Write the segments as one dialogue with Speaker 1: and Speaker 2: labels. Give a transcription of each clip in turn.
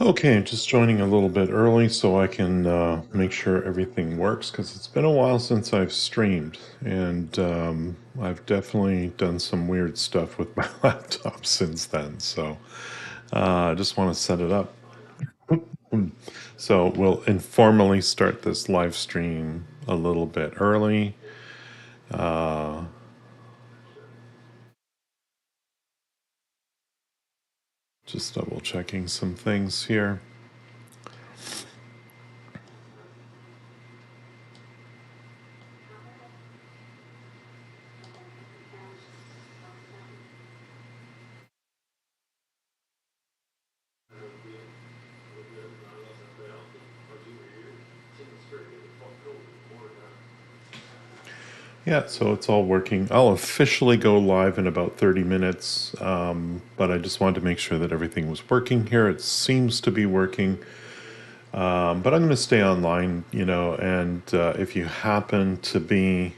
Speaker 1: Okay, just joining a little bit early so I can make sure everything works because it's been a while since I've streamed, and I've definitely done some weird stuff with my laptop since then. So I just want to set it up. So we'll informally start this live stream a little bit early. Uh, just double checking some things here. Yeah, so it's all working. I'll officially go live in about 30 minutes, but I just wanted to make sure that everything was working here. It seems to be working, but I'm going to stay online, and if you happen to be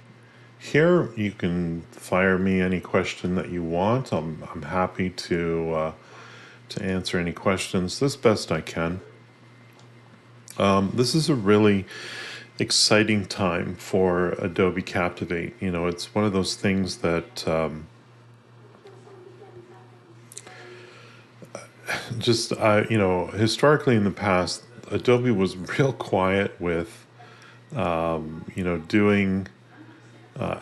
Speaker 1: here, you can fire me any question that you want. I'm happy to answer any questions as best I can. This is a really exciting time for Adobe Captivate. It's one of those things that historically in the past, Adobe was real quiet with, doing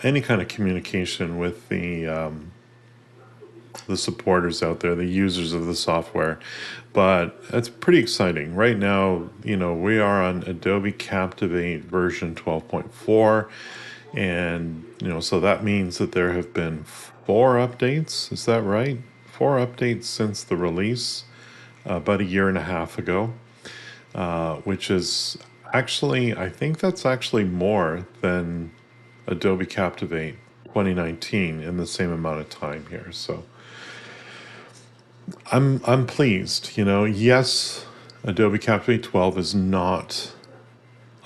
Speaker 1: any kind of communication with the supporters out there, the users of the software. But it's pretty exciting. Right now, we are on Adobe Captivate version 12.4. And, so that means that there have been 4 updates. Is that right? 4 updates since the release about a year and a half ago, which is actually, I think that's actually more than Adobe Captivate 2019 in the same amount of time here. So I'm pleased. Yes, Adobe Captivate 12 is not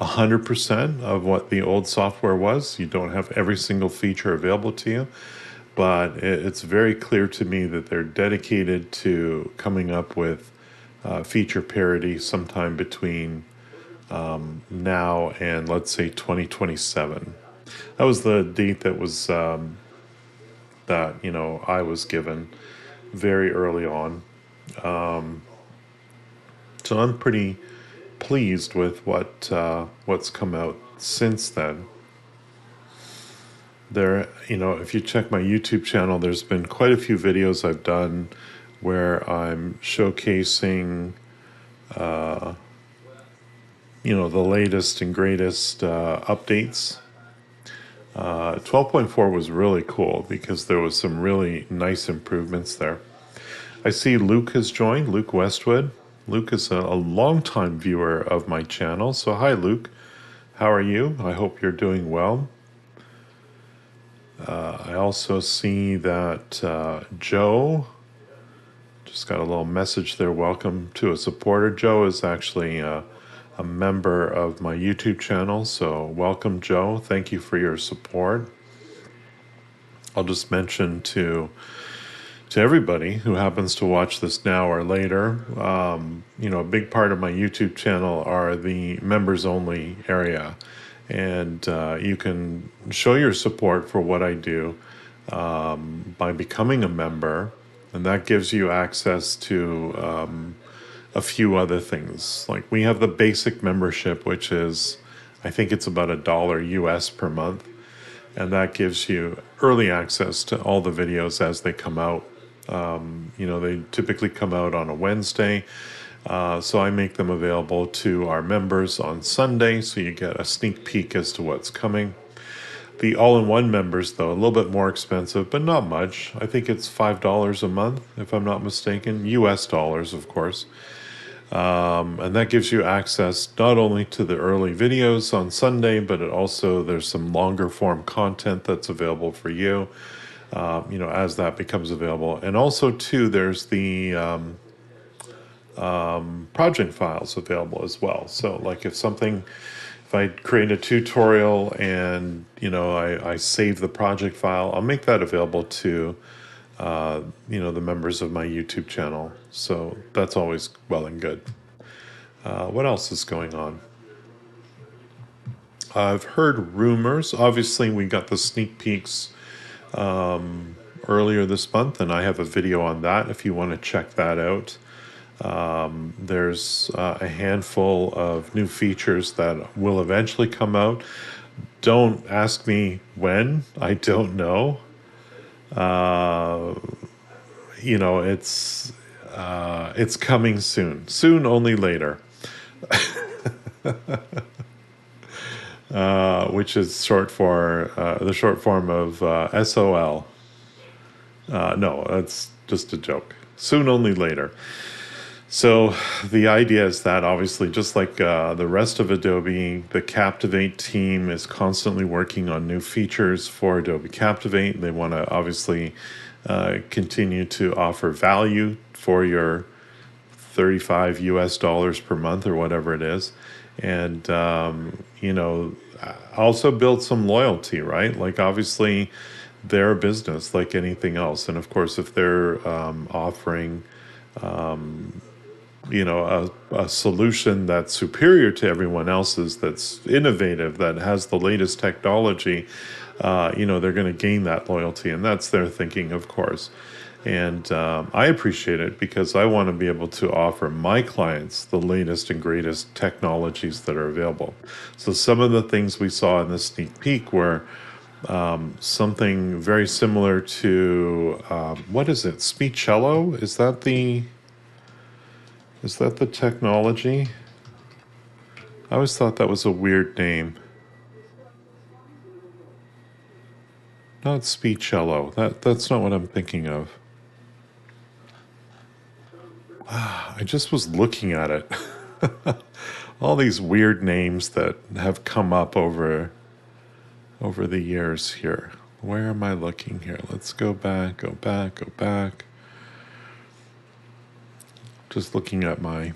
Speaker 1: 100% of what the old software was. You don't have every single feature available to you, but it's very clear to me that they're dedicated to coming up with feature parity sometime between now and, let's say, 2027. That was the date that was that I was given very early on. So I'm pretty pleased with what's come out since then. If you check my YouTube channel, there's been quite a few videos I've done where I'm showcasing, the latest and greatest updates. 12.4 was really cool because there was some really nice improvements there. I see Luke has joined, Luke Westwood. Luke is a longtime viewer of my channel. So hi, Luke. How are you? I hope you're doing well. I also see that Joe just got a little message there. Welcome to a supporter. Joe is actually a member of my YouTube channel. So welcome, Joe. Thank you for your support. I'll just mention to everybody who happens to watch this now or later, a big part of my YouTube channel are the members only area. And you can show your support for what I do by becoming a member. And that gives you access to a few other things. Like we have the basic membership, which is, I think it's about $1 US per month. And that gives you early access to all the videos as they come out. They typically come out on a Wednesday. So I make them available to our members on Sunday, so you get a sneak peek as to what's coming. The all-in-one members, though, a little bit more expensive, but not much. I think it's $5 a month, if I'm not mistaken. US dollars, of course. And that gives you access not only to the early videos on Sunday, but there's some longer form content that's available for you, as that becomes available. And also, too, there's the project files available as well. So, like if I create a tutorial and, I save the project file, I'll make that available to, the members of my YouTube channel. So that's always well and good. What else is going on? I've heard rumors. Obviously, we got the sneak peeks earlier this month, and I have a video on that if you want to check that out. There's a handful of new features that will eventually come out. Don't ask me when, I don't know. Uh, it's coming soon. Soon, only later. Which is short for the short form of SOL. No, that's just a joke. Soon, only later. So the idea is that obviously, just like the rest of Adobe, the Captivate team is constantly working on new features for Adobe Captivate. They want to obviously continue to offer value for your 35 US dollars per month or whatever it is. And, also build some loyalty, right? Like, obviously, they're a business like anything else. And of course, if they're offering a solution that's superior to everyone else's, that's innovative, that has the latest technology, they're going to gain that loyalty, and that's their thinking, of course. And I appreciate it because I want to be able to offer my clients the latest and greatest technologies that are available. So some of the things we saw in the sneak peek were something very similar to what is it? Speechello? Is that the technology? I always thought that was a weird name. Not Speechello. That's not what I'm thinking of. I just was looking at it. All these weird names that have come up over the years here. Where am I looking here? Let's go back, go back, go back. Just looking at my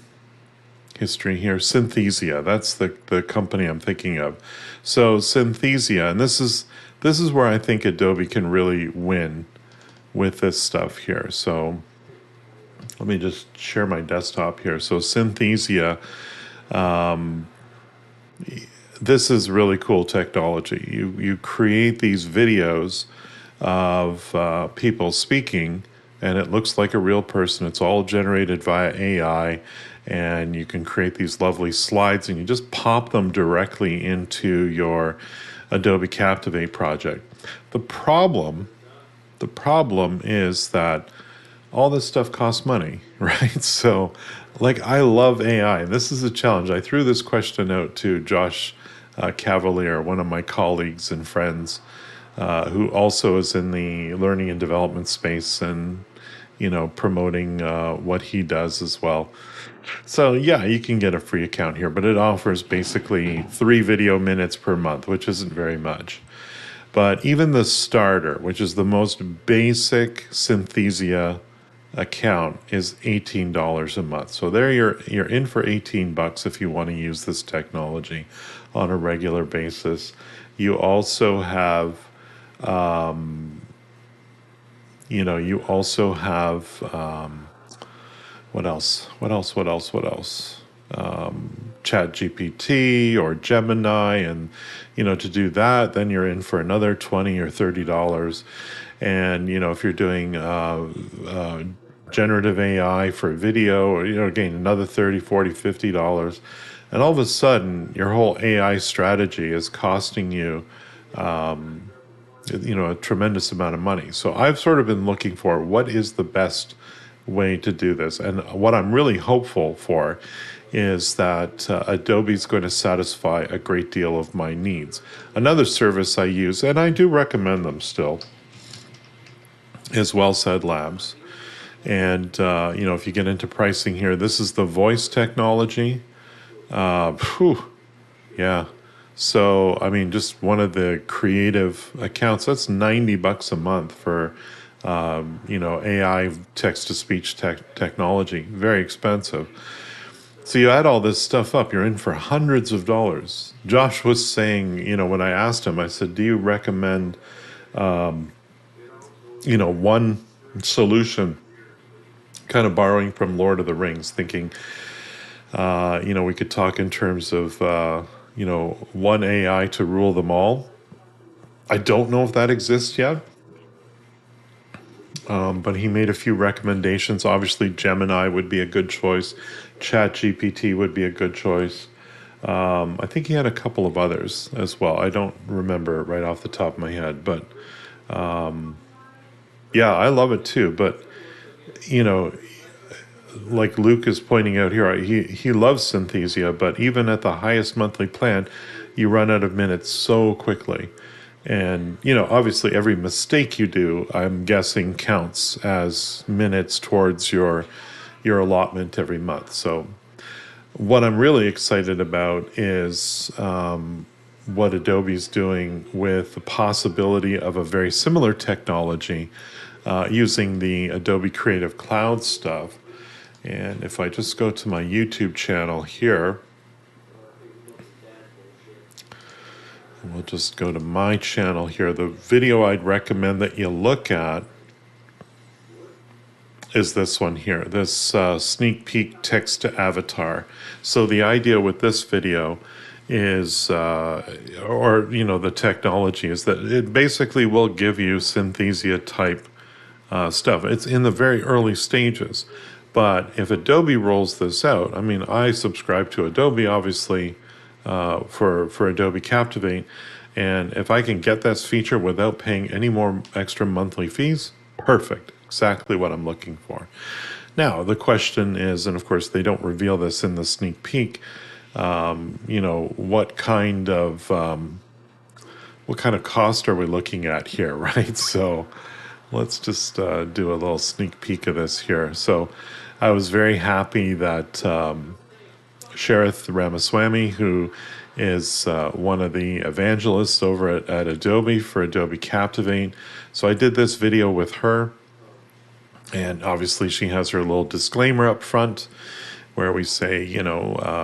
Speaker 1: history here. Synthesia, that's the company I'm thinking of. So Synthesia, and this is where I think Adobe can really win with this stuff here. So let me just share my desktop here. So Synthesia, this is really cool technology. You create these videos of people speaking, and it looks like a real person. It's all generated via AI, and you can create these lovely slides, and you just pop them directly into your Adobe Captivate project. The problem, the problem is that all this stuff costs money, right? So, like, I love AI. This is a challenge. I threw this question out to Josh Cavalier, one of my colleagues and friends, who also is in the learning and development space, and promoting what he does as well. So yeah, you can get a free account here, but it offers basically 3 video minutes per month, which isn't very much. But even the starter, which is the most basic Synthesia account, is $18 a month. So there you're in for 18 bucks if you want to use this technology on a regular basis. You also have what else? Chat GPT or Gemini, and to do that, then you're in for another $20 or $30. And if you're doing generative AI for video, or again, another 30, 40, $50. And all of a sudden, your whole AI strategy is costing you a tremendous amount of money. So I've sort of been looking for what is the best way to do this. And what I'm really hopeful for is that Adobe's going to satisfy a great deal of my needs. Another service I use, and I do recommend them still, is Well Said Labs. And, if you get into pricing here, this is the voice technology. Yeah. So, I mean, just one of the creative accounts, that's 90 bucks a month for, AI text to speech technology. Very expensive. So you add all this stuff up, you're in for hundreds of dollars. Josh was saying, when I asked him, I said, do you recommend, one solution, kind of borrowing from Lord of the Rings, thinking, We could talk in terms of, one AI to rule them all. I don't know if that exists yet, but he made a few recommendations. Obviously, Gemini would be a good choice. ChatGPT would be a good choice. I think he had a couple of others as well. I don't remember right off the top of my head, but yeah, I love it too. But you know, like Luke is pointing out here, he loves Synthesia, but even at the highest monthly plan, you run out of minutes so quickly. And obviously, every mistake you do, I'm guessing, counts as minutes towards your allotment every month. So, what I'm really excited about is what Adobe's doing with the possibility of a very similar technology using the Adobe Creative Cloud stuff. And if I just go to my YouTube channel here, we'll just go to my channel here. The video I'd recommend that you look at is this one here, this sneak peek text to avatar. So the idea with this video is, the technology is that it basically will give you Synthesia type stuff. It's in the very early stages. But if Adobe rolls this out, I mean, I subscribe to Adobe, obviously, for Adobe Captivate. And if I can get this feature without paying any more extra monthly fees, perfect. Exactly what I'm looking for. Now, the question is, and of course, they don't reveal this in the sneak peek, what kind of cost are we looking at here, right? So let's just do a little sneak peek of this here. So I was very happy that Shareth Ramaswamy, who is one of the evangelists over at Adobe for Adobe Captivate. So I did this video with her, and obviously she has her little disclaimer up front where we say,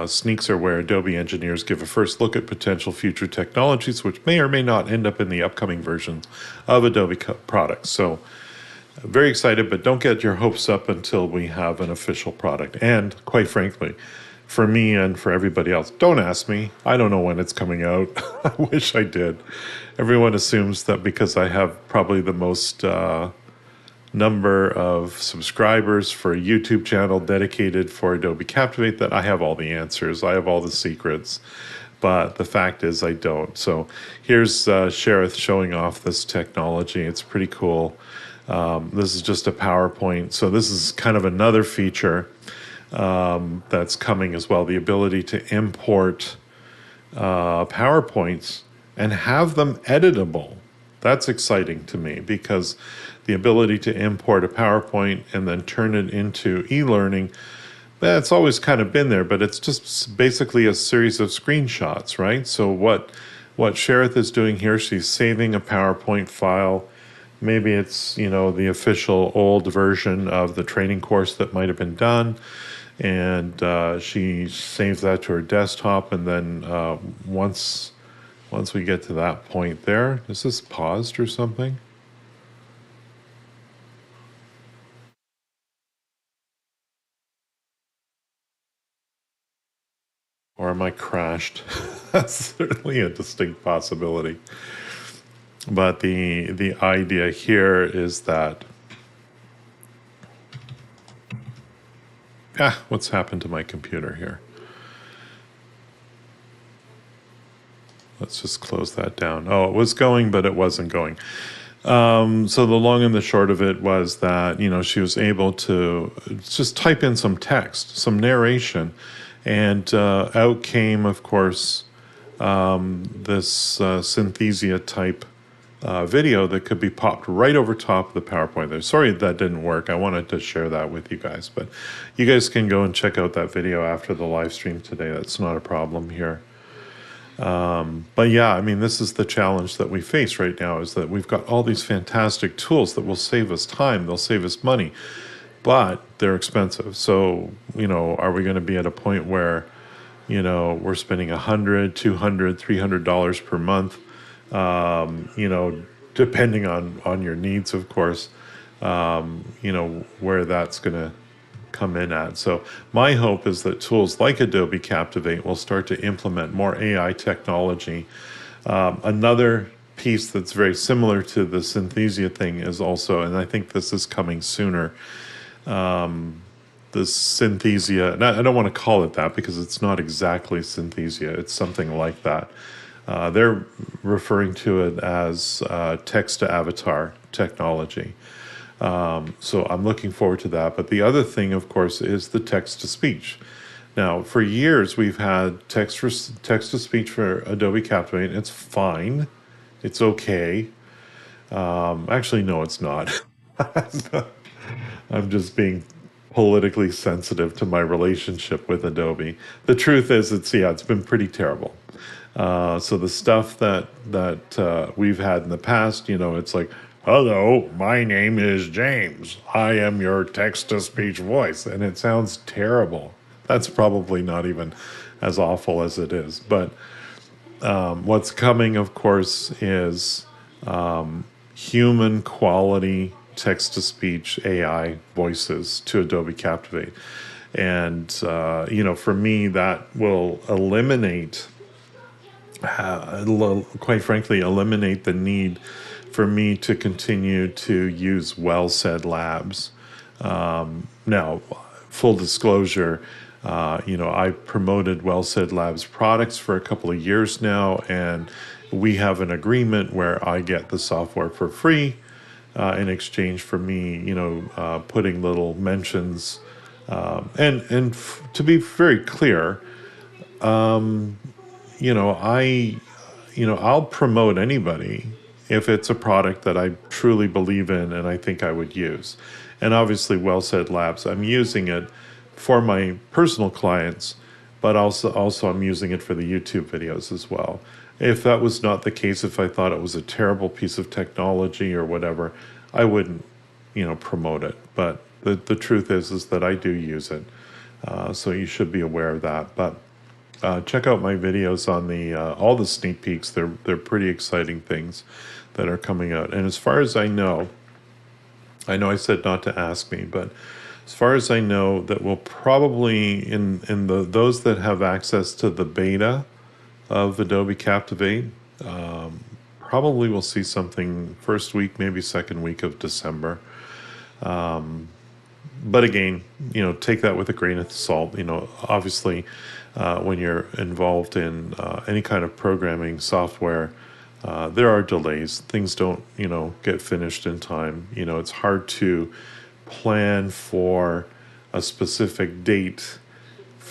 Speaker 1: sneaks are where Adobe engineers give a first look at potential future technologies, which may or may not end up in the upcoming versions of Adobe products. So very excited, but don't get your hopes up until we have an official product. And quite frankly, for me and for everybody else, don't ask me. I don't know when it's coming out. I wish I did. Everyone assumes that because I have probably the most number of subscribers for a YouTube channel dedicated for Adobe Captivate that I have all the answers. I have all the secrets. But the fact is I don't. So here's Shareth showing off this technology. It's pretty cool. This is just a PowerPoint. So this is kind of another feature that's coming as well. The ability to import PowerPoints and have them editable. That's exciting to me because the ability to import a PowerPoint and then turn it into e-learning, that's always kind of been there, but it's just basically a series of screenshots, right? So what Shareth is doing here, she's saving a PowerPoint file. Maybe it's, the official old version of the training course that might have been done. And she saves that to her desktop. And then once we get to that point there, is this paused or something? Or am I crashed? That's certainly a distinct possibility. But the idea here is that, what's happened to my computer here? Let's just close that down. Oh, it was going, but it wasn't going. So the long and the short of it was that, she was able to just type in some text, some narration, and out came, of course, this Synthesia type video that could be popped right over top of the PowerPoint there. Sorry that didn't work. I wanted to share that with you guys, but you guys can go and check out that video after the live stream today. That's not a problem here. But yeah, I mean, this is the challenge that we face right now, is that we've got all these fantastic tools that will save us time, they'll save us money, but they're expensive. So, are we going to be at a point where, we're spending $100, $200, $300 per month, depending on your needs, of course, where that's going to come in at. So my hope is that tools like Adobe Captivate will start to implement more AI technology. Another piece that's very similar to the Synthesia thing is also, and I think this is coming sooner, the Synthesia, and I don't want to call it that because it's not exactly Synthesia, it's something like that. They're referring to it as text to avatar technology. So I'm looking forward to that. But the other thing, of course, is the text to speech. Now, for years, we've had text to speech for Adobe Captivate. It's fine. It's okay. Actually, no, it's not. I'm just being politically sensitive to my relationship with Adobe. The truth is, it's been pretty terrible. So the stuff that we've had in the past, it's like, hello, my name is James. I am your text-to-speech voice, and it sounds terrible. That's probably not even as awful as it is. But what's coming, of course, is human quality text-to-speech AI voices to Adobe Captivate. And, for me, that will eliminate quite frankly, eliminate the need for me to continue to use Well Said Labs. Now, full disclosure, I promoted Well Said Labs products for a couple of years now, and we have an agreement where I get the software for free in exchange for me, putting little mentions. To be very clear, I'll promote anybody if it's a product that I truly believe in and I think I would use. And obviously, Well Said Labs, I'm using it for my personal clients, but also I'm using it for the YouTube videos as well. If that was not the case, if I thought it was a terrible piece of technology or whatever, I wouldn't, promote it. But the truth is that I do use it. So you should be aware of that. But check out my videos on the all the sneak peeks. They're pretty exciting things that are coming out. And as far as I know I said not to ask me, but as far as I know, that will probably in those that have access to the beta of Adobe Captivate, probably will see something first week, maybe second week of December. But again, take that with a grain of salt. Obviously, when you're involved in any kind of programming software, there are delays. Things don't, get finished in time. It's hard to plan for a specific date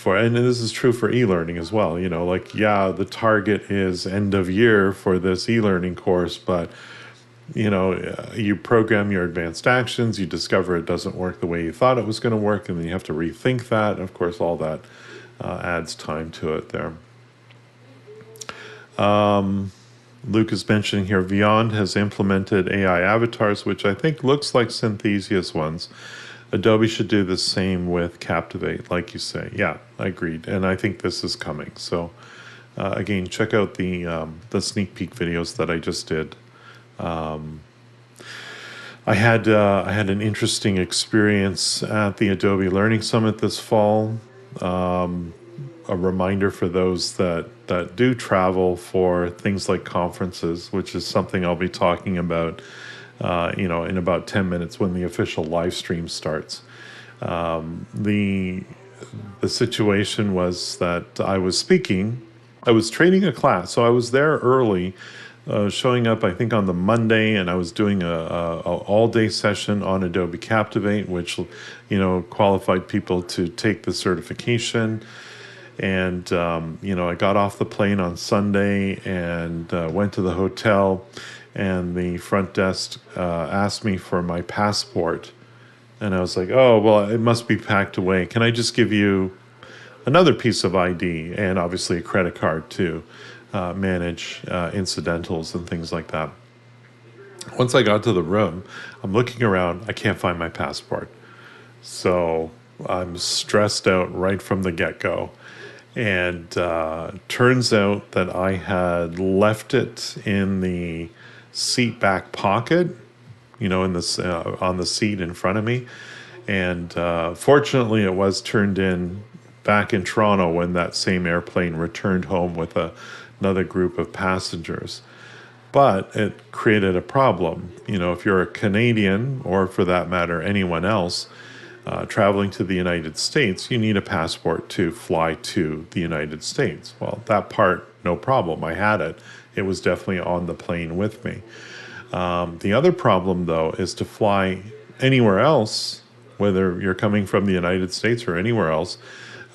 Speaker 1: and this is true for e-learning as well. The target is end of year for this e-learning course, but you program your advanced actions, you discover it doesn't work the way you thought it was going to work, and then you have to rethink that. And of course, all that adds time to it there. Luke is mentioning here, Beyond has implemented AI avatars, which I think looks like Synthesia's ones. Adobe should do the same with Captivate, like you say. Yeah, I agreed. And I think this is coming. So again, check out the sneak peek videos that I just did. I had an interesting experience at the Adobe Learning Summit this fall. A reminder for those that do travel for things like conferences, which is something I'll be talking about, in about 10 minutes when the official live stream starts. The situation was that I was training a class, so I was there early, showing up, I think, on the Monday, and I was doing a all-day session on Adobe Captivate, which, qualified people to take the certification. And, I got off the plane on Sunday and went to the hotel, and the front desk asked me for my passport. And I was like, oh, well, it must be packed away. Can I just give you another piece of ID and obviously a credit card to manage incidentals and things like that? Once I got to the room, I'm looking around, I can't find my passport. So I'm stressed out right from the get-go. And turns out that I had left it in the seat back pocket, in this on the seat in front of me. And fortunately, it was turned in back in Toronto when that same airplane returned home with another group of passengers. But it created a problem. You know, if you're a Canadian, or for that matter, anyone else traveling to the United States, you need a passport to fly to the United States. Well, that part, no problem. I had it. It was definitely on the plane with me. The other problem, though, is to fly anywhere else, whether you're coming from the United States or anywhere else,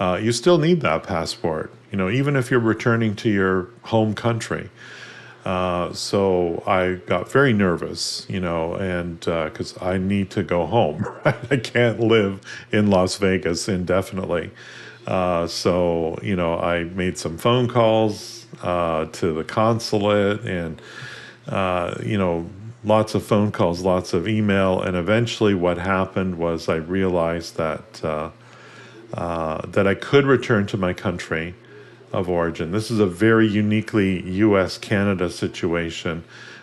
Speaker 1: you still need that passport. You know, even if you're returning to your home country. So I got very nervous, you know, and because I need to go home. I can't live in Las Vegas indefinitely. So, you know, I made some phone calls to the consulate and, you know, lots of phone calls, lots of email. And eventually what happened was I realized that I could return to my country of origin. This is a very uniquely US-Canada situation.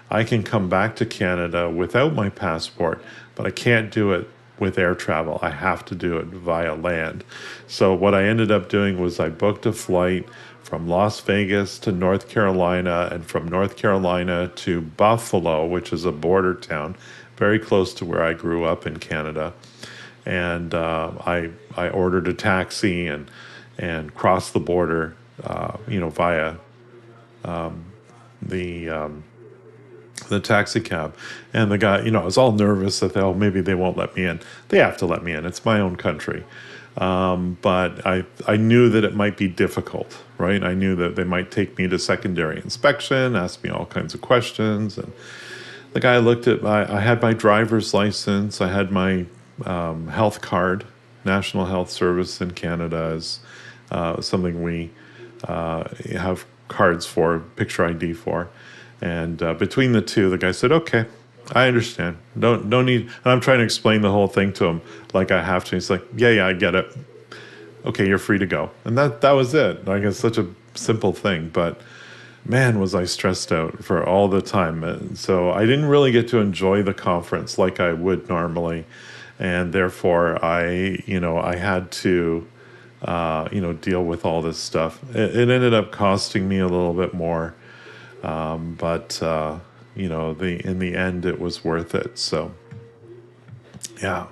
Speaker 1: I can come back to Canada without my passport, but I can't do it with air travel. I have to do it via land. So what I ended up doing was I booked a flight from Las Vegas to North Carolina, and from North Carolina to Buffalo, which is a border town very close to where I grew up in Canada. And I ordered a taxi and crossed the border, you know, via the the taxi cab. And the guy, you know, I was all nervous that maybe they won't let me in. They have to let me in. It's my own country. But I knew that it might be difficult, right? I knew that they might take me to secondary inspection, ask me all kinds of questions. And the guy looked at I had my driver's license, I had my health card. National Health Service in Canada is something we have cards for, picture ID for. And between the two, the guy said, "Okay, I understand. Don't need." And I'm trying to explain the whole thing to him like I have to. He's like, "Yeah, I get it. Okay, you're free to go." And that was it. Like, it's such a simple thing, but man, was I stressed out for all the time. And so I didn't really get to enjoy the conference like I would normally, and therefore I had to deal with all this stuff. It ended up costing me a little bit more. But in the end, it was worth it. So, yeah.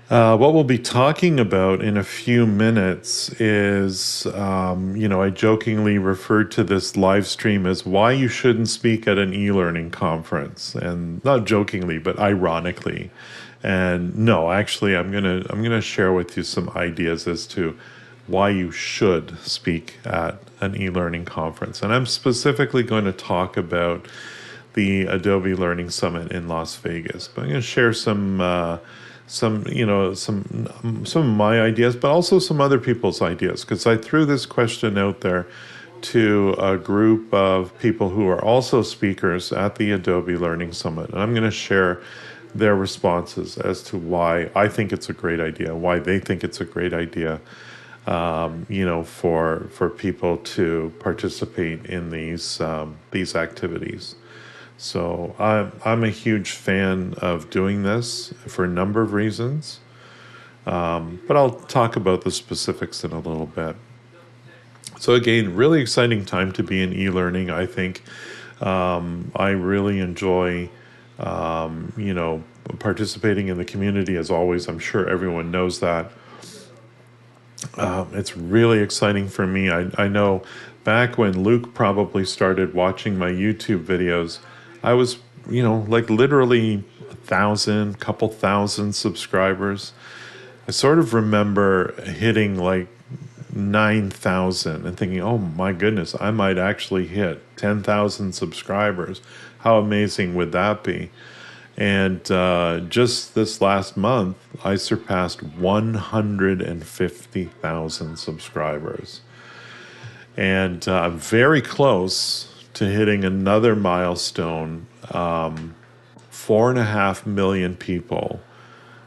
Speaker 1: What we'll be talking about in a few minutes is, I jokingly referred to this live stream as why you shouldn't speak at an e-learning conference, and not jokingly, but ironically. And no, actually, I'm gonna share with you some ideas as to why you should speak at an e-learning conference. And I'm specifically going to talk about the Adobe Learning Summit in Las Vegas. But I'm going to share some of my ideas, but also some other people's ideas, because I threw this question out there to a group of people who are also speakers at the Adobe Learning Summit. And I'm going to share their responses as to why I think it's a great idea, why they think it's a great idea, for people to participate in these activities. So I'm a huge fan of doing this for a number of reasons, but I'll talk about the specifics in a little bit. So again, really exciting time to be in e-learning. I think I really enjoy participating in the community, as always. I'm sure everyone knows that. It's really exciting for me. I know back when Luke probably started watching my YouTube videos, I was, like literally 1,000, couple thousand subscribers. I sort of remember hitting like 9,000 and thinking, oh my goodness, I might actually hit 10,000 subscribers. How amazing would that be? And just this last month, I surpassed 150,000 subscribers. And I'm very close to hitting another milestone, 4.5 million people.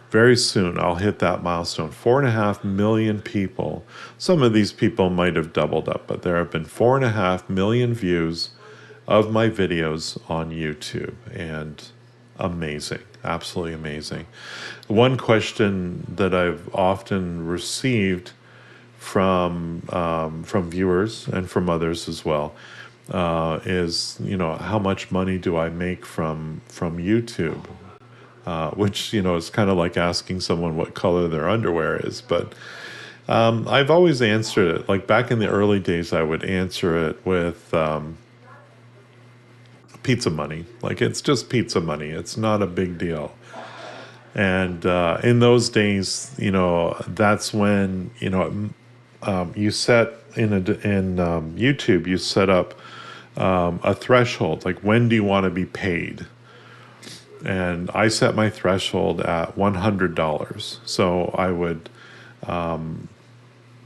Speaker 1: Very soon, I'll hit that milestone, 4.5 million people. Some of these people might have doubled up, but there have been 4.5 million views of my videos on YouTube. And amazing. Absolutely amazing. One question that I've often received from viewers and from others as well is, how much money do I make from YouTube? Which, is kind of like asking someone what color their underwear is. But I've always answered it. Like back in the early days, I would answer it with pizza money. Like it's just pizza money. It's not a big deal. And in those days, that's when, you set in YouTube, you set up a threshold. Like, when do you want to be paid? And I set my threshold at $100. So I would,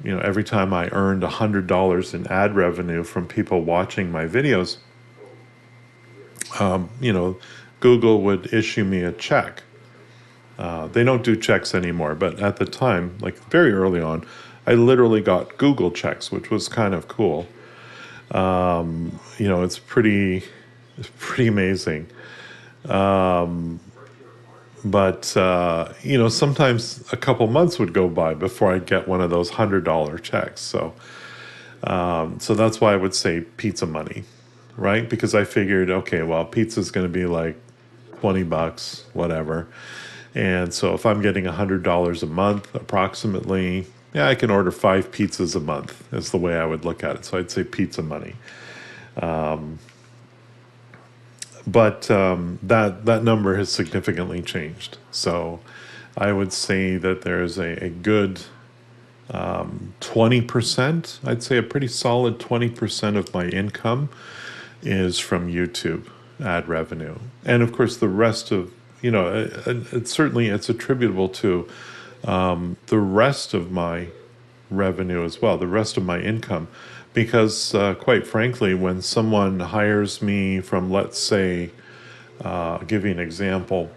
Speaker 1: every time I earned $100 in ad revenue from people watching my videos, Google would issue me a check. They don't do checks anymore, but at the time, like very early on, I literally got Google checks, which was kind of cool. It's pretty amazing. But sometimes a couple months would go by before I'd get one of those $100 checks. So that's why I would say pizza money, right? Because I figured, okay, well, pizza's going to be like $20, whatever. And so if I'm getting $100 a month, approximately, yeah, I can order 5 pizzas a month, is the way I would look at it. So I'd say pizza money. But that number has significantly changed. So I would say that there's a good 20%, I'd say a pretty solid 20% of my income is from YouTube ad revenue. And of course, the rest of, it's attributable to the rest of my revenue as well, the rest of my income. Because quite frankly, when someone hires me from, let's say, give you an example,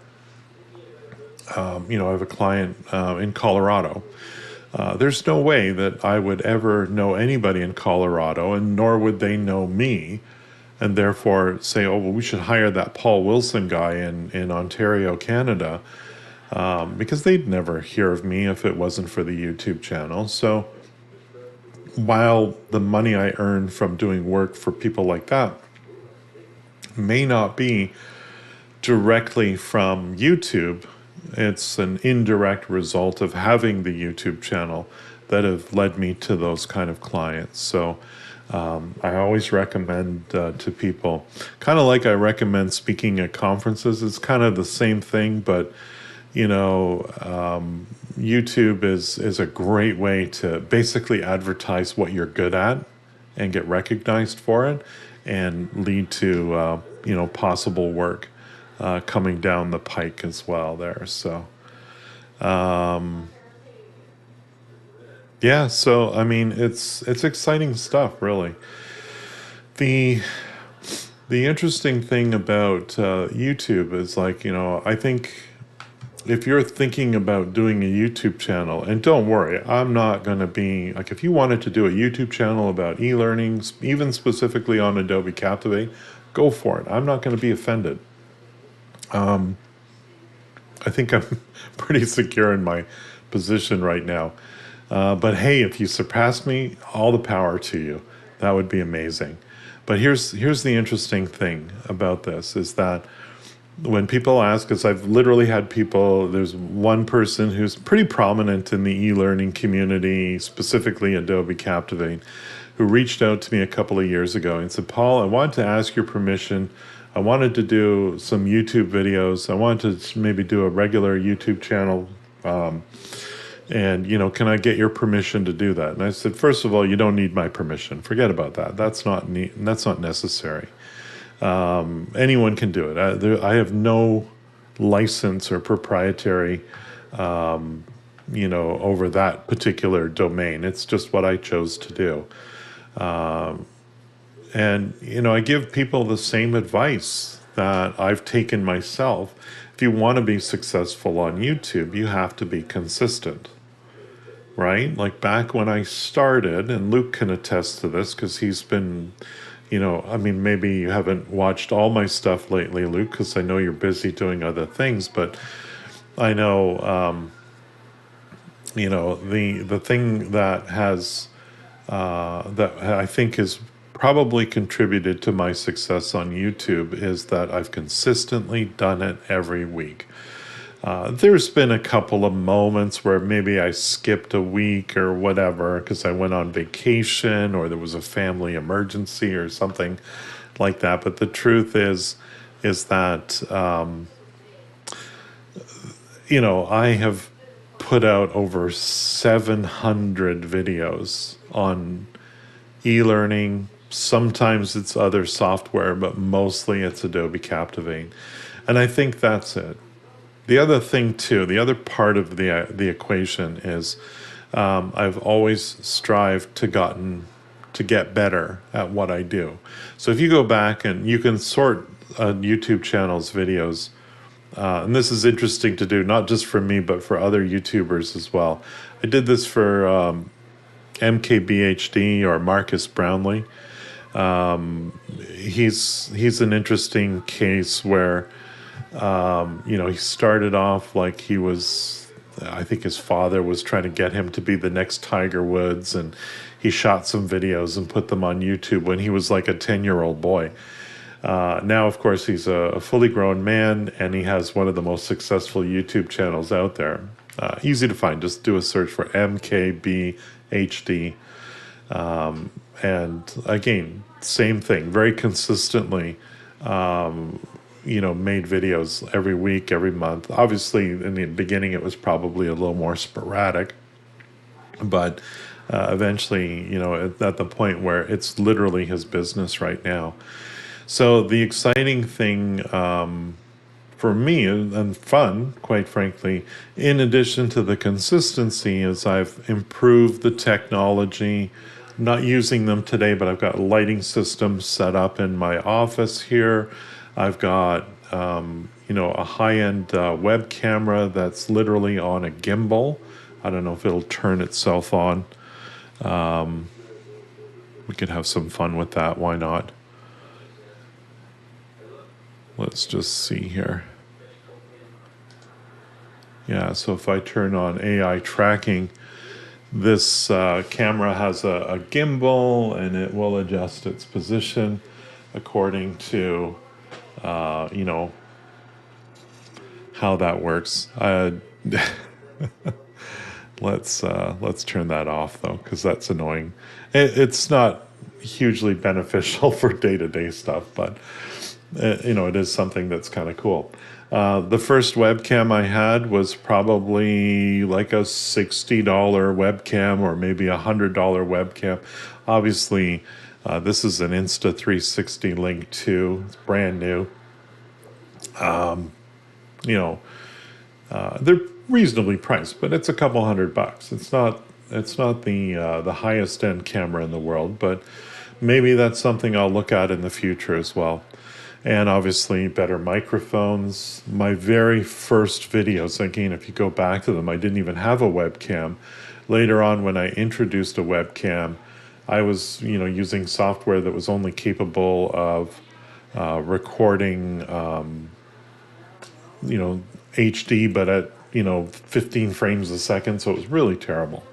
Speaker 1: I have a client in Colorado. There's no way that I would ever know anybody in Colorado, and nor would they know me, and therefore say, oh, well, we should hire that Paul Wilson guy in Ontario, Canada, because they'd never hear of me if it wasn't for the YouTube channel. So while the money I earn from doing work for people like that may not be directly from YouTube, it's an indirect result of having the YouTube channel that have led me to those kind of clients. So I always recommend to people, kind of like I recommend speaking at conferences. It's kind of the same thing, but YouTube is a great way to basically advertise what you're good at and get recognized for it, and lead to possible work coming down the pike as well there. So yeah, so I mean, it's exciting stuff, really. The the interesting thing about YouTube is, like, I think if you're thinking about doing a YouTube channel, and don't worry, I'm not going to be, like, if you wanted to do a YouTube channel about e-learning, even specifically on Adobe Captivate, go for it. I'm not going to be offended. I think I'm pretty secure in my position right now. But hey, if you surpass me, all the power to you. That would be amazing. But here's the interesting thing about this is that when people ask us, I've literally had people, there's one person who's pretty prominent in the e-learning community, specifically Adobe Captivate, who reached out to me a couple of years ago and said, Paul, I wanted to ask your permission. I wanted to do some YouTube videos. I wanted to maybe do a regular YouTube channel. And, can I get your permission to do that? And I said, first of all, you don't need my permission. Forget about that. That's not necessary. Anyone can do it. I have no license or proprietary, over that particular domain. It's just what I chose to do. And I give people the same advice that I've taken myself. If you want to be successful on YouTube, you have to be consistent, right? Like back when I started, and Luke can attest to this because he's been I mean, maybe you haven't watched all my stuff lately, Luke, because I know you're busy doing other things, but I know, the thing that has that I think has probably contributed to my success on YouTube is that I've consistently done it every week. There's been a couple of moments where maybe I skipped a week or whatever because I went on vacation or there was a family emergency or something like that. But the truth is that I have put out over 700 videos on eLearning. Sometimes it's other software, but mostly it's Adobe Captivate. And I think that's it. The other thing too, the other part of the equation is I've always strived to get better at what I do. So if you go back and you can sort a YouTube channel's videos, and this is interesting to do, not just for me, but for other YouTubers as well. I did this for MKBHD or Marcus Brownlee. He's an interesting case where he started off like he was, I think his father was trying to get him to be the next Tiger Woods, and he shot some videos and put them on YouTube when he was like a 10-year-old boy. Now, of course, he's a fully grown man, and he has one of the most successful YouTube channels out there. Easy to find. Just do a search for MKBHD. And again, same thing, very consistently, made videos every week, every month. Obviously, in the beginning, it was probably a little more sporadic, but eventually, at the point where it's literally his business right now. So the exciting thing for me and fun, quite frankly, in addition to the consistency, is I've improved the technology. I'm not using them today, but I've got lighting systems set up in my office here. I've got a high-end web camera that's literally on a gimbal. I don't know if it'll turn itself on. We could have some fun with that. Why not? Let's just see here. Yeah, so if I turn on AI tracking, this camera has a gimbal, and it will adjust its position according to, how that works. Let's turn that off though, because that's annoying. It's not hugely beneficial for day-to-day stuff, but it is something that's kind of cool. The first webcam I had was probably like a $60 webcam or maybe a $100 webcam. Obviously, this is an Insta360 Link 2. It's brand new. They're reasonably priced, but it's a couple $100. It's not the highest end camera in the world, but maybe that's something I'll look at in the future as well. And obviously better microphones. My very first videos, again, if you go back to them, I didn't even have a webcam. Later on, when I introduced a webcam, I was, using software that was only capable of recording, HD, but at, 15 frames a second. So it was really terrible.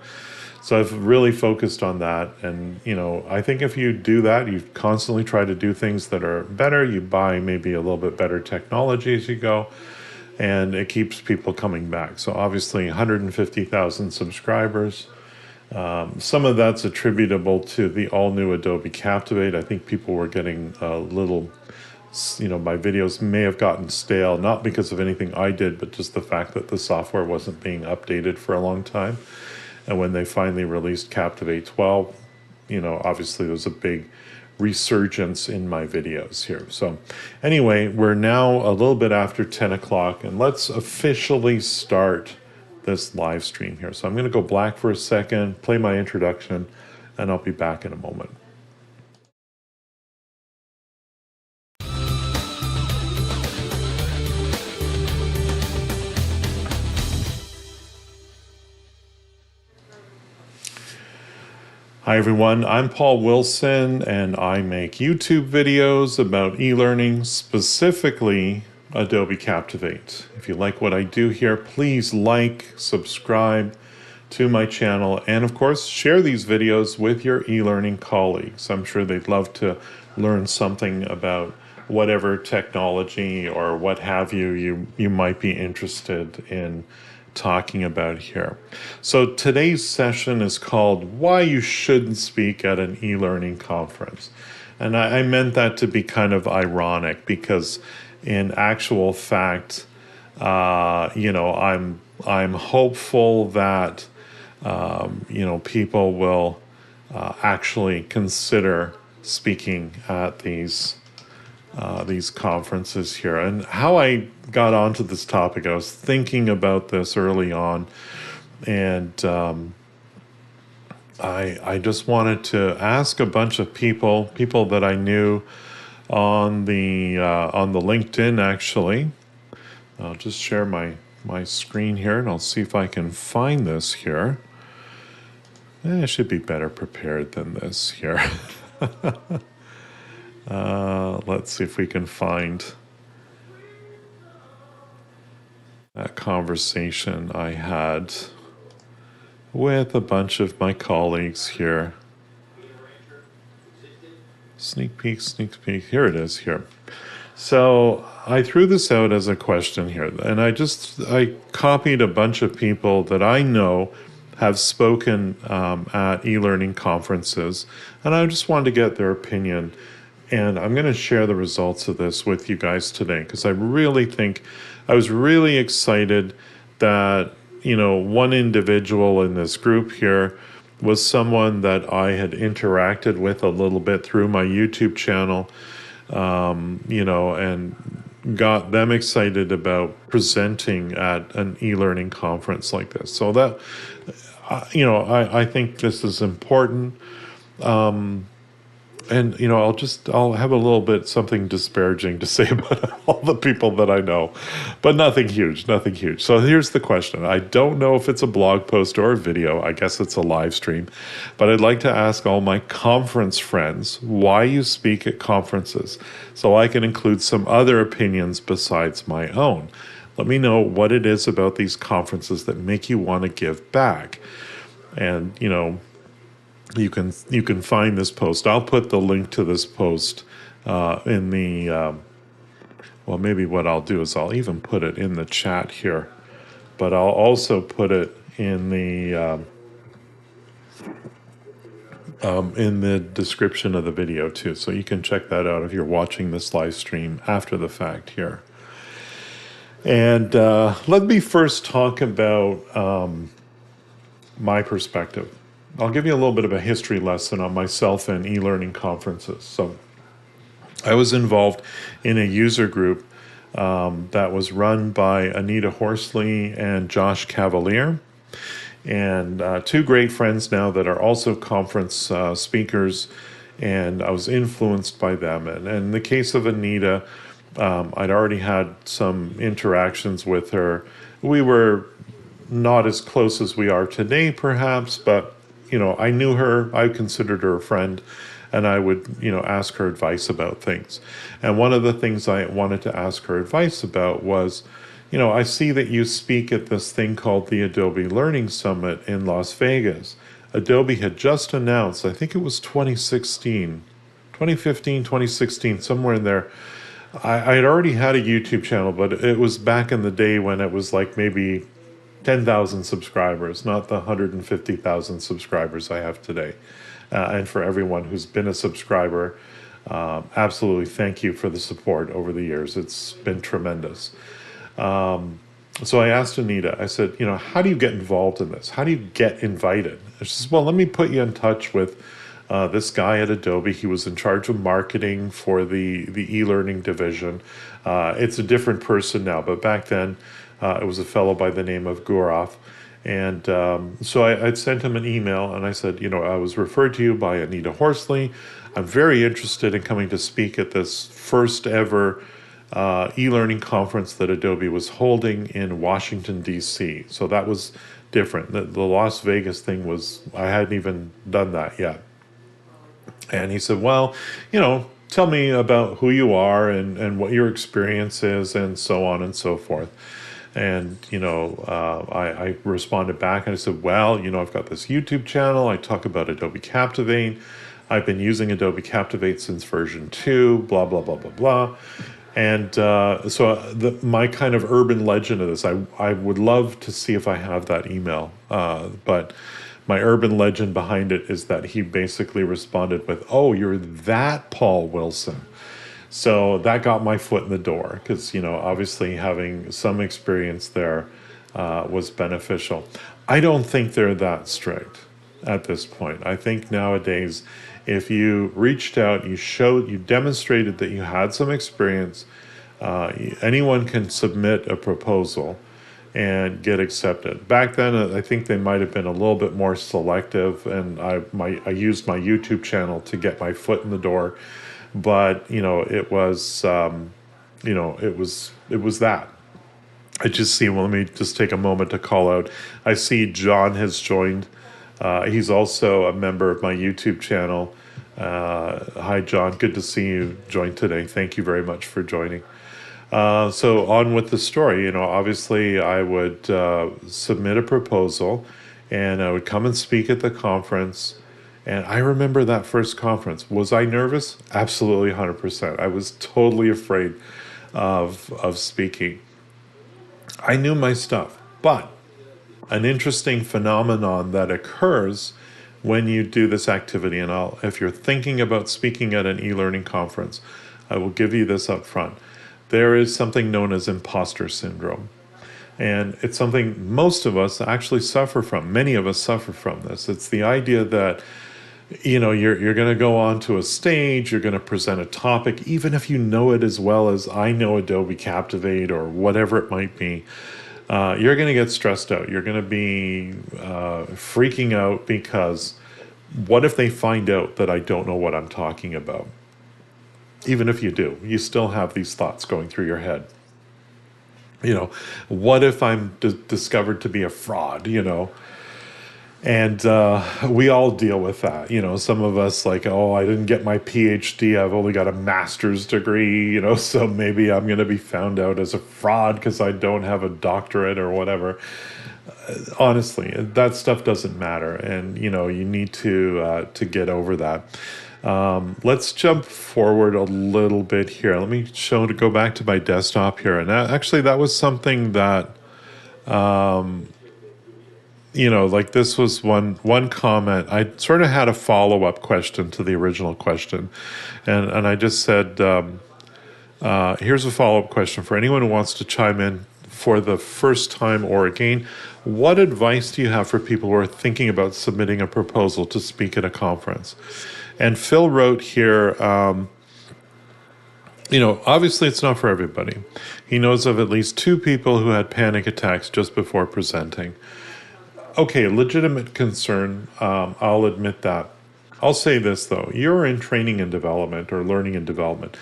Speaker 1: So I've really focused on that. And, I think if you do that, you constantly try to do things that are better. You buy maybe a little bit better technology as you go, and it keeps people coming back. So obviously 150,000 subscribers. Some of that's attributable to the all-new Adobe Captivate. I think people were getting a little, my videos may have gotten stale, not because of anything I did, but just the fact that the software wasn't being updated for a long time. And when they finally released Captivate 12, obviously there was a big resurgence in my videos here. So anyway, we're now a little bit after 10 o'clock, and let's officially start this live stream here. So I'm going to go black for a second, play my introduction, and I'll be back in a moment. Hi everyone, I'm Paul Wilson and I make YouTube videos about e-learning, specifically Adobe Captivate. If you like what I do here, please like, subscribe to my channel, and of course share these videos with your e-learning colleagues. I'm sure they'd love to learn something about whatever technology or what have you might be interested in talking about here. So today's session is called Why You Shouldn't Speak at an E-Learning Conference. And I meant that to be kind of ironic because in actual fact, I'm hopeful that people will actually consider speaking at these conferences here. And how I got onto this topic, I was thinking about this early on, and I just wanted to ask a bunch of people that I knew on the LinkedIn actually. I'll just share my screen here, and I'll see if I can find this here. I should be better prepared than this here. Let's see if we can find that conversation I had with a bunch of my colleagues here. Sneak peek, sneak peek. Here it is here. So I threw this out as a question here, and I copied a bunch of people that I know have spoken at e-learning conferences, and I just wanted to get their opinion. And I'm going to share the results of this with you guys today because I really think I was really excited that, one individual in this group here was someone that I had interacted with a little bit through my YouTube channel, and got them excited about presenting at an e-learning conference like this. So that, I think this is important. And I'll have a little bit something disparaging to say about all the people that I know, but nothing huge. So here's the question. I don't know if it's a blog post or a video. I guess it's a live stream, but I'd like to ask all my conference friends why you speak at conferences so I can include some other opinions besides my own. Let me know what it is about these conferences that make you want to give back. And, you can find this post. I'll put the link to this post in the, well, maybe what I'll do is I'll even put it in the chat here, but I'll also put it in the description of the video too. So you can check that out if you're watching this live stream after the fact here. And let me first talk about my perspective. I'll give you a little bit of a history lesson on myself and e-learning conferences. So I was involved in a user group that was run by Anita Horsley and Josh Cavalier, and two great friends now that are also conference speakers, and I was influenced by them. And in the case of Anita, I'd already had some interactions with her. We were not as close as we are today, perhaps, but I knew her, I considered her a friend, and I would, ask her advice about things. And one of the things I wanted to ask her advice about was, I see that you speak at this thing called the Adobe Learning Summit in Las Vegas. Adobe had just announced, I think it was 2015, 2016, somewhere in there. I had already had a YouTube channel, but it was back in the day when it was like maybe 10,000 subscribers, not the 150,000 subscribers I have today. And for everyone who's been a subscriber, absolutely thank you for the support over the years. It's been tremendous. So I asked Anita, I said, how do you get involved in this? How do you get invited? She says, well, let me put you in touch with this guy at Adobe. He was in charge of marketing for the e-learning division. It's a different person now, but back then, it was a fellow by the name of Gurov. And so I'd sent him an email and I said, I was referred to you by Anita Horsley. I'm very interested in coming to speak at this first ever e-learning conference that Adobe was holding in Washington, D.C. So that was different. The Las Vegas thing was, I hadn't even done that yet. And he said, well, tell me about who you are and what your experience is and so on and so forth. And, I responded back and I said, well, I've got this YouTube channel. I talk about Adobe Captivate. I've been using Adobe Captivate since version 2, blah, blah, blah, blah, blah. And my kind of urban legend of this, I would love to see if I have that email. But my urban legend behind it is that he basically responded with, oh, you're that Paul Wilson. So that got my foot in the door because, obviously having some experience there was beneficial. I don't think they're that strict at this point. I think nowadays, if you reached out, you demonstrated that you had some experience, anyone can submit a proposal and get accepted. Back then, I think they might have been a little bit more selective, and I used my YouTube channel to get my foot in the door. But it was it was that. I just see. Well, let me just take a moment to call out. I see John has joined. He's also a member of my YouTube channel. Hi, John. Good to see you join today. Thank you very much for joining. So on with the story. Obviously, I would submit a proposal, and I would come and speak at the conference. And I remember that first conference. Was I nervous? Absolutely 100%. I was totally afraid of speaking. I knew my stuff, but an interesting phenomenon that occurs when you do this activity, and if you're thinking about speaking at an e-learning conference, I will give you this up front. There is something known as imposter syndrome. And it's something most of us actually suffer from. Many of us suffer from this. It's the idea that you're going to go onto a stage, you're going to present a topic, even if you know it as well as I know Adobe Captivate or whatever it might be. You're going to get stressed out. You're going to be freaking out because what if they find out that I don't know what I'm talking about? Even if you do, you still have these thoughts going through your head. What if I'm discovered to be a fraud, And we all deal with that. Some of us like, oh, I didn't get my PhD. I've only got a master's degree, so maybe I'm going to be found out as a fraud because I don't have a doctorate or whatever. Honestly, that stuff doesn't matter. And, you need to get over that. Let's jump forward a little bit here. Let me go back to my desktop here. And actually, that was something that, like this was one comment. I sort of had a follow-up question to the original question. And I just said, here's a follow-up question for anyone who wants to chime in for the first time or again. What advice do you have for people who are thinking about submitting a proposal to speak at a conference? And Phil wrote here, obviously it's not for everybody. He knows of at least 2 people who had panic attacks just before presenting. Okay, legitimate concern. I'll admit that. I'll say this, though. You're in training and development or learning and development.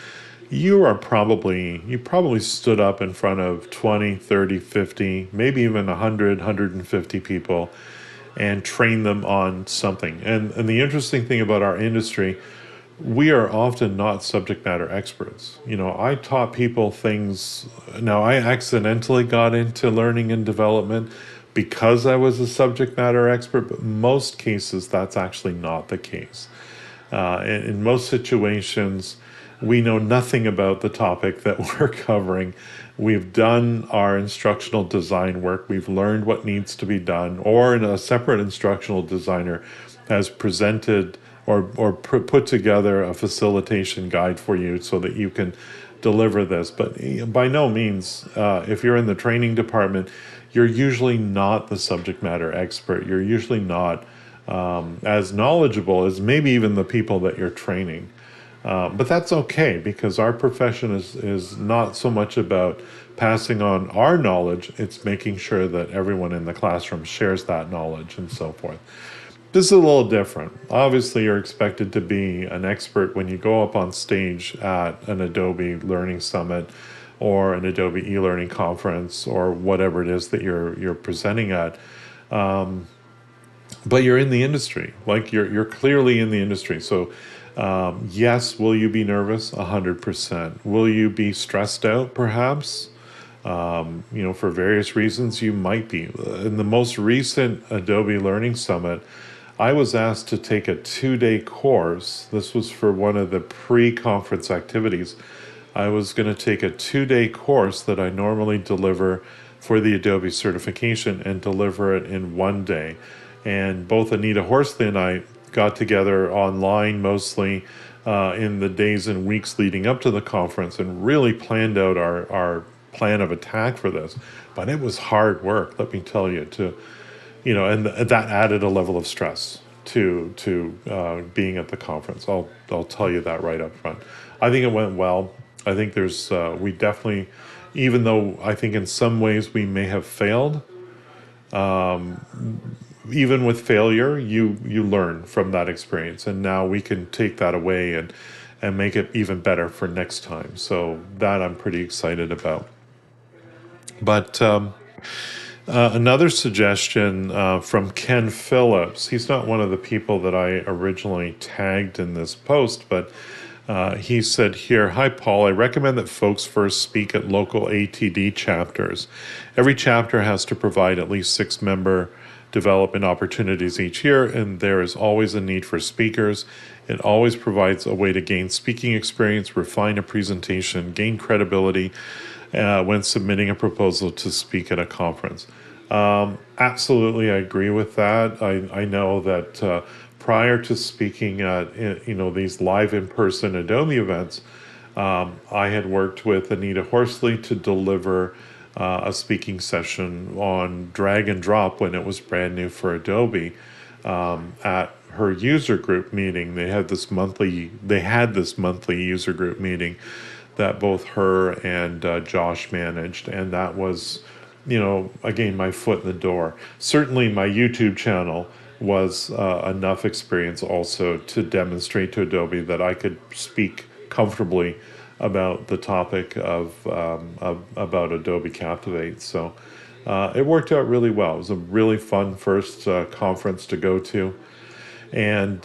Speaker 1: You probably stood up in front of 20, 30, 50, maybe even 100, 150 people and train them on something. And the interesting thing about our industry, we are often not subject matter experts. I taught people things. Now, I accidentally got into learning and development because I was a subject matter expert, but most cases, that's actually not the case. In most situations, we know nothing about the topic that we're covering. We've done our instructional design work. We've learned what needs to be done, or a separate instructional designer has presented or put together a facilitation guide for you so that you can deliver this. But by no means, if you're in the training department, you're usually not the subject matter expert. You're usually not as knowledgeable as maybe even the people that you're training. But that's okay, because our profession is not so much about passing on our knowledge. It's making sure that everyone in the classroom shares that knowledge and so forth. This is a little different. Obviously, you're expected to be an expert when you go up on stage at an Adobe Learning Summit or an Adobe eLearning conference or whatever it is that you're presenting at. but you're in the industry, like you're clearly in the industry. So yes, will you be nervous? 100%. Will you be stressed out? Perhaps. For various reasons, you might be. In the most recent Adobe Learning Summit, I was asked to take a 2-day course. This was for one of the pre-conference activities. I was going to take a 2-day course that I normally deliver for the Adobe certification and deliver it in 1 day. And both Anita Horsley and I got together online mostly in the days and weeks leading up to the conference and really planned out our plan of attack for this. But it was hard work, let me tell you, and that added a level of stress to being at the conference. I'll tell you that right up front. I think it went well. I think we definitely, even though I think in some ways we may have failed, even with failure, you learn from that experience, and now we can take that away and make it even better for next time. So that I'm pretty excited about. But another suggestion from Ken Phillips. He's not one of the people that I originally tagged in this post, but he said here, "Hi, Paul. I recommend that folks first speak at local ATD chapters. Every chapter has to provide at least 6 member development opportunities each year, and there is always a need for speakers. It always provides a way to gain speaking experience, refine a presentation, gain credibility when submitting a proposal to speak at a conference." Absolutely, I agree with that. I know that prior to speaking at these live in-person Adobe events, I had worked with Anita Horsley to deliver a speaking session on drag and drop when it was brand new for Adobe at her user group meeting. They had this monthly user group meeting that both her and Josh managed, and that was, again, my foot in the door. Certainly, my YouTube channel was enough experience also to demonstrate to Adobe that I could speak comfortably about the topic about Adobe Captivate. So it worked out really well. It was a really fun first conference to go to, and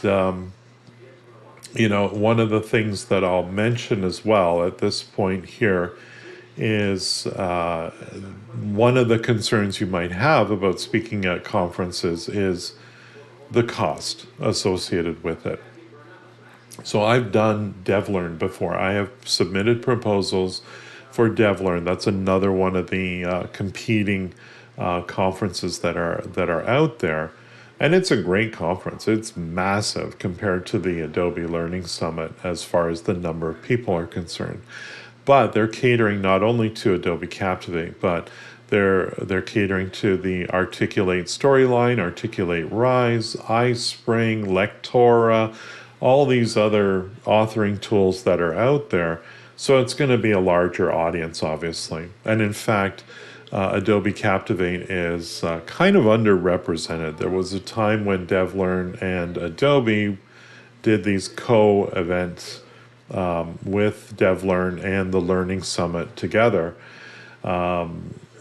Speaker 1: one of the things that I'll mention as well at this point here is one of the concerns you might have about speaking at conferences is the cost associated with it. So I've done DevLearn before. I have submitted proposals for DevLearn. That's another one of the competing conferences that are out there. And it's a great conference. It's massive compared to the Adobe Learning Summit as far as the number of people are concerned. But they're catering not only to Adobe Captivate, but they're catering to the Articulate Storyline, Articulate Rise, iSpring, Lectora, all these other authoring tools that are out there. So it's going to be a larger audience, obviously. And in fact, Adobe Captivate is kind of underrepresented. There was a time when DevLearn and Adobe did these co-events with DevLearn and the Learning Summit together.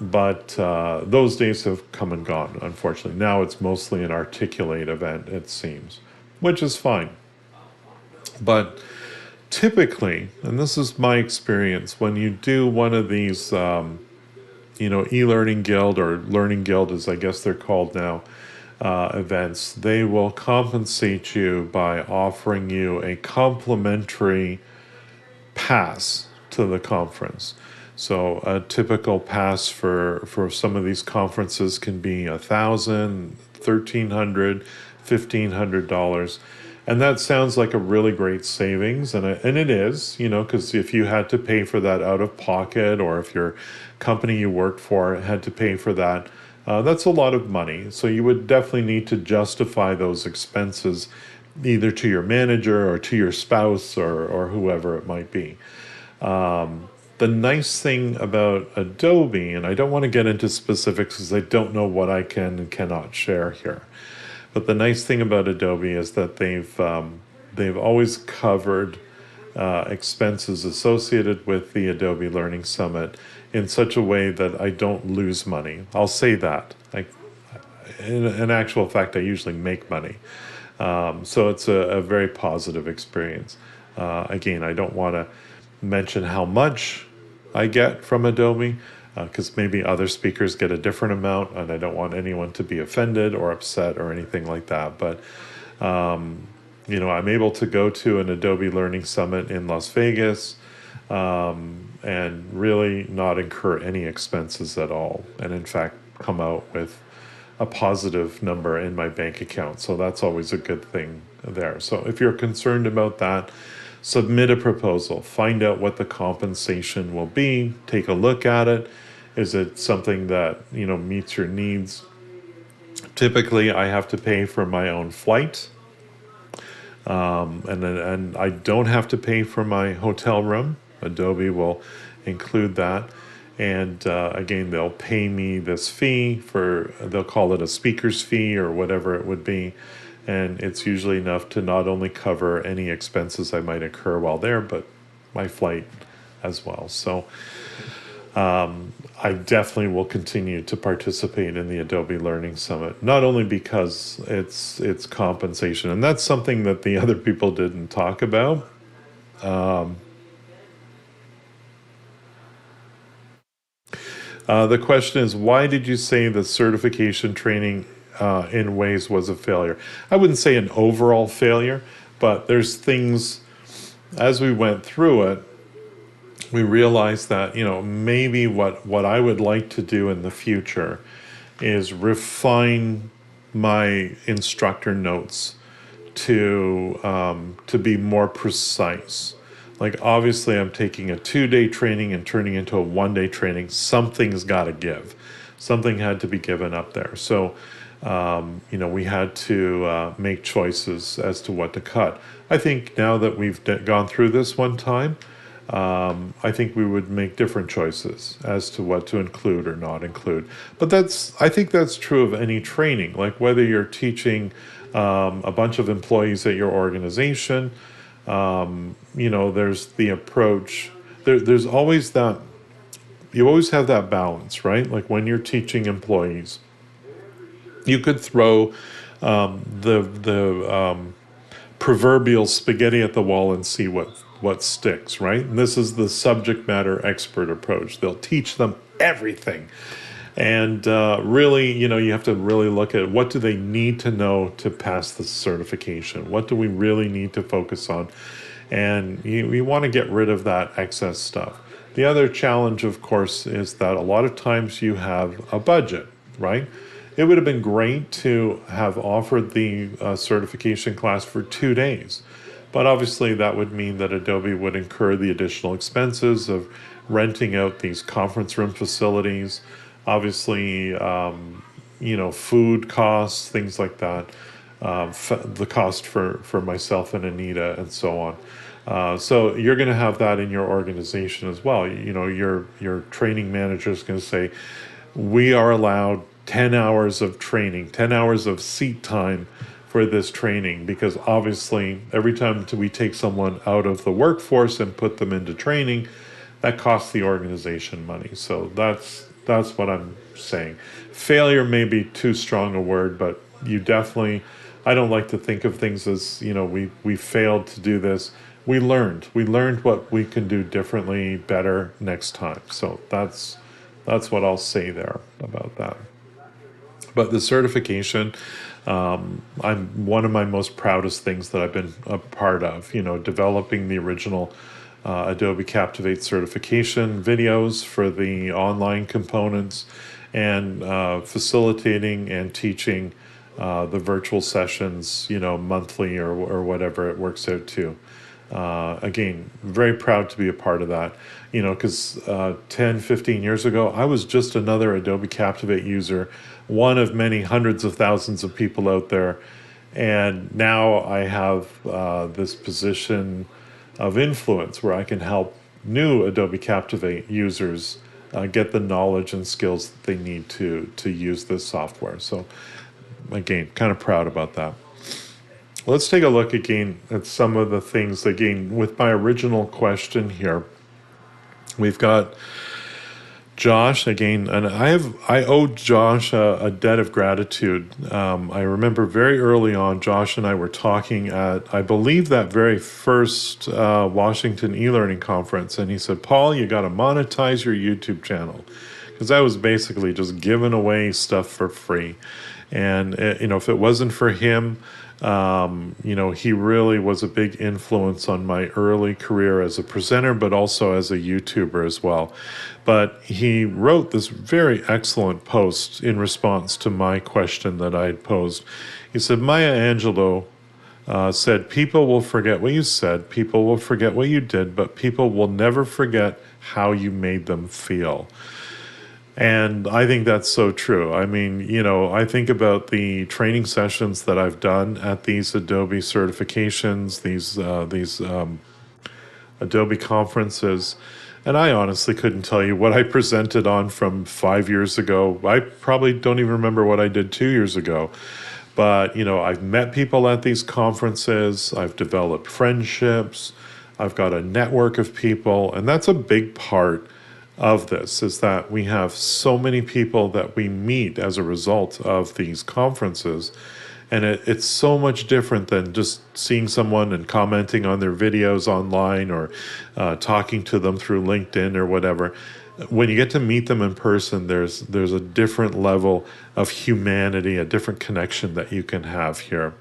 Speaker 1: But those days have come and gone, unfortunately. Now it's mostly an Articulate event, it seems, which is fine. But typically, and this is my experience, when you do one of these eLearning Guild, or Learning Guild as I guess they're called now, events, they will compensate you by offering you a complimentary pass to the conference. So a typical pass for some of these conferences can be $1,000, $1,300, $1,500. And that sounds like a really great savings, and it is, because if you had to pay for that out of pocket, or if your company you worked for had to pay for that, that's a lot of money. So you would definitely need to justify those expenses either to your manager or to your spouse or whoever it might be. The nice thing about Adobe, and I don't want to get into specifics because I don't know what I can and cannot share here. But the nice thing about Adobe is that they've always covered expenses associated with the Adobe Learning Summit in such a way that I don't lose money. I'll say that. in actual fact, I usually make money. So it's a very positive experience. Again, I don't want to mention how much I get from Adobe because maybe other speakers get a different amount, and I don't want anyone to be offended or upset or anything like that. But I'm able to go to an Adobe Learning Summit in Las Vegas and really not incur any expenses at all, and in fact come out with a positive number in my bank account. So that's always a good thing there. So if you're concerned about that, submit a proposal, find out what the compensation will be, take a look at it. Is it something that, meets your needs? Typically, I have to pay for my own flight, and I don't have to pay for my hotel room. Adobe will include that. And again, they'll pay me this fee they'll call it a speaker's fee or whatever it would be. And it's usually enough to not only cover any expenses I might incur while there, but my flight as well. So I definitely will continue to participate in the Adobe Learning Summit, not only because it's compensation, and that's something that the other people didn't talk about. The question is, why did you say the certification training in ways was a failure? I wouldn't say an overall failure, but there's things, as we went through it, we realized that, maybe what I would like to do in the future is refine my instructor notes to be more precise. Like, obviously, I'm taking a 2-day training and turning into a 1-day training. Something's got to give. Something had to be given up there. So, we had to make choices as to what to cut. I think now that we've gone through this one time, I think we would make different choices as to what to include or not include. But I think that's true of any training. Like, whether you're teaching a bunch of employees at your organization, there's the approach. There's always that. You always have that balance, right? Like, when you're teaching employees, you could throw the proverbial spaghetti at the wall and see what sticks, right? And this is the subject matter expert approach. They'll teach them everything. And really, you have to really look at what do they need to know to pass the certification? What do we really need to focus on? And you want to get rid of that excess stuff. The other challenge, of course, is that a lot of times you have a budget, right? It would have been great to have offered the certification class for 2 days. But obviously that would mean that Adobe would incur the additional expenses of renting out these conference room facilities, obviously, food costs, things like that, the cost for myself and Anita and so on. So you're going to have that in your organization as well. Your training manager is going to say, we are allowed 10 hours of training, 10 hours of seat time for this training, because obviously every time we take someone out of the workforce and put them into training, that costs the organization money. So that's what I'm saying. Failure may be too strong a word, but I don't like to think of things as, we failed to do this. We learned what we can do differently, better next time. So that's what I'll say there about that. But the certification, one of my most proudest things that I've been a part of, developing the original Adobe Captivate certification videos for the online components, and facilitating and teaching the virtual sessions, monthly or whatever it works out to. Again, very proud to be a part of that, because 10, 15 years ago, I was just another Adobe Captivate user, one of many hundreds of thousands of people out there. And now I have this position of influence where I can help new Adobe Captivate users get the knowledge and skills that they need to use this software. So again, kind of proud about that. Let's take a look again at some of the things, again, with my original question here. We've got Josh again, and I owe Josh a debt of gratitude. I remember very early on, Josh and I were talking at, I believe, that very first Washington eLearning conference, and he said, "Paul, you got to monetize your YouTube channel," because I was basically just giving away stuff for free, and if it wasn't for him. He really was a big influence on my early career as a presenter, but also as a YouTuber as well. But he wrote this very excellent post in response to my question that I had posed. He said, Maya Angelou said, "People will forget what you said, people will forget what you did, but people will never forget how you made them feel." And I think that's so true. I mean, I think about the training sessions that I've done at these Adobe certifications, these Adobe conferences, and I honestly couldn't tell you what I presented on from 5 years ago. I probably don't even remember what I did 2 years ago. But, I've met people at these conferences, I've developed friendships, I've got a network of people, and that's a big part of this is that we have so many people that we meet as a result of these conferences. And it's so much different than just seeing someone and commenting on their videos online or talking to them through LinkedIn or whatever. When you get to meet them in person, there's a different level of humanity, a different connection that you can have here.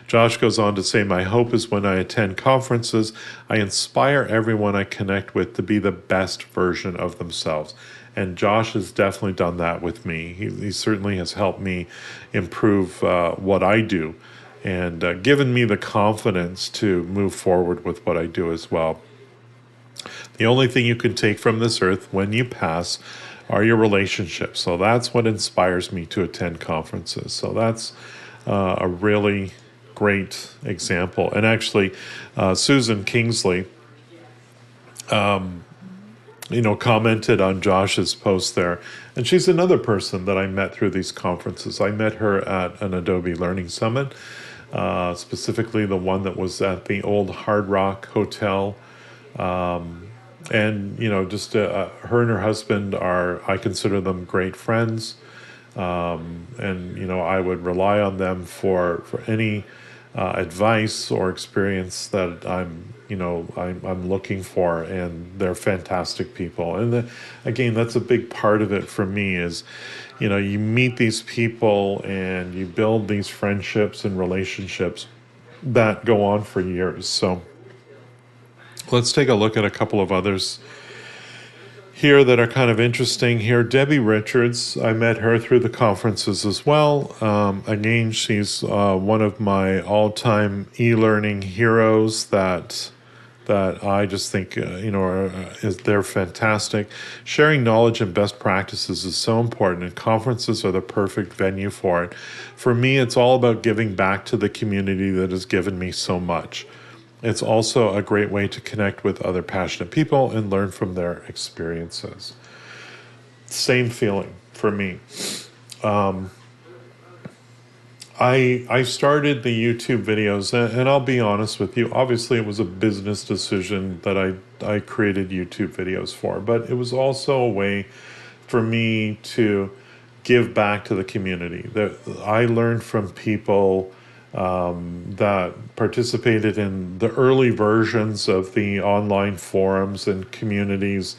Speaker 1: Josh goes on to say, "My hope is when I attend conferences, I inspire everyone I connect with to be the best version of themselves." And Josh has definitely done that with me. He certainly has helped me improve what I do and given me the confidence to move forward with what I do as well. The only thing you can take from this earth when you pass are your relationships. So that's what inspires me to attend conferences. So that's a really great example. And actually, Susan Kingsley, commented on Josh's post there. And she's another person that I met through these conferences. I met her at an Adobe Learning Summit, specifically the one that was at the old Hard Rock Hotel. And just her and her husband I consider them great friends. And I would rely on them for any advice or experience that I'm looking for, and they're fantastic people. And again, that's a big part of it for me is, you meet these people and you build these friendships and relationships that go on for years. So let's take a look at a couple of others here that are kind of interesting here. Debbie Richards, I met her through the conferences as well. Again, she's one of my all-time e-learning heroes that I just think they're fantastic. Sharing knowledge and best practices is so important, and conferences are the perfect venue for it. For me, it's all about giving back to the community that has given me so much. It's also a great way to connect with other passionate people and learn from their experiences. Same feeling for me. I started the YouTube videos, and I'll be honest with you, obviously it was a business decision that I created YouTube videos for, but it was also a way for me to give back to the community. I learned from people that participated in the early versions of the online forums and communities.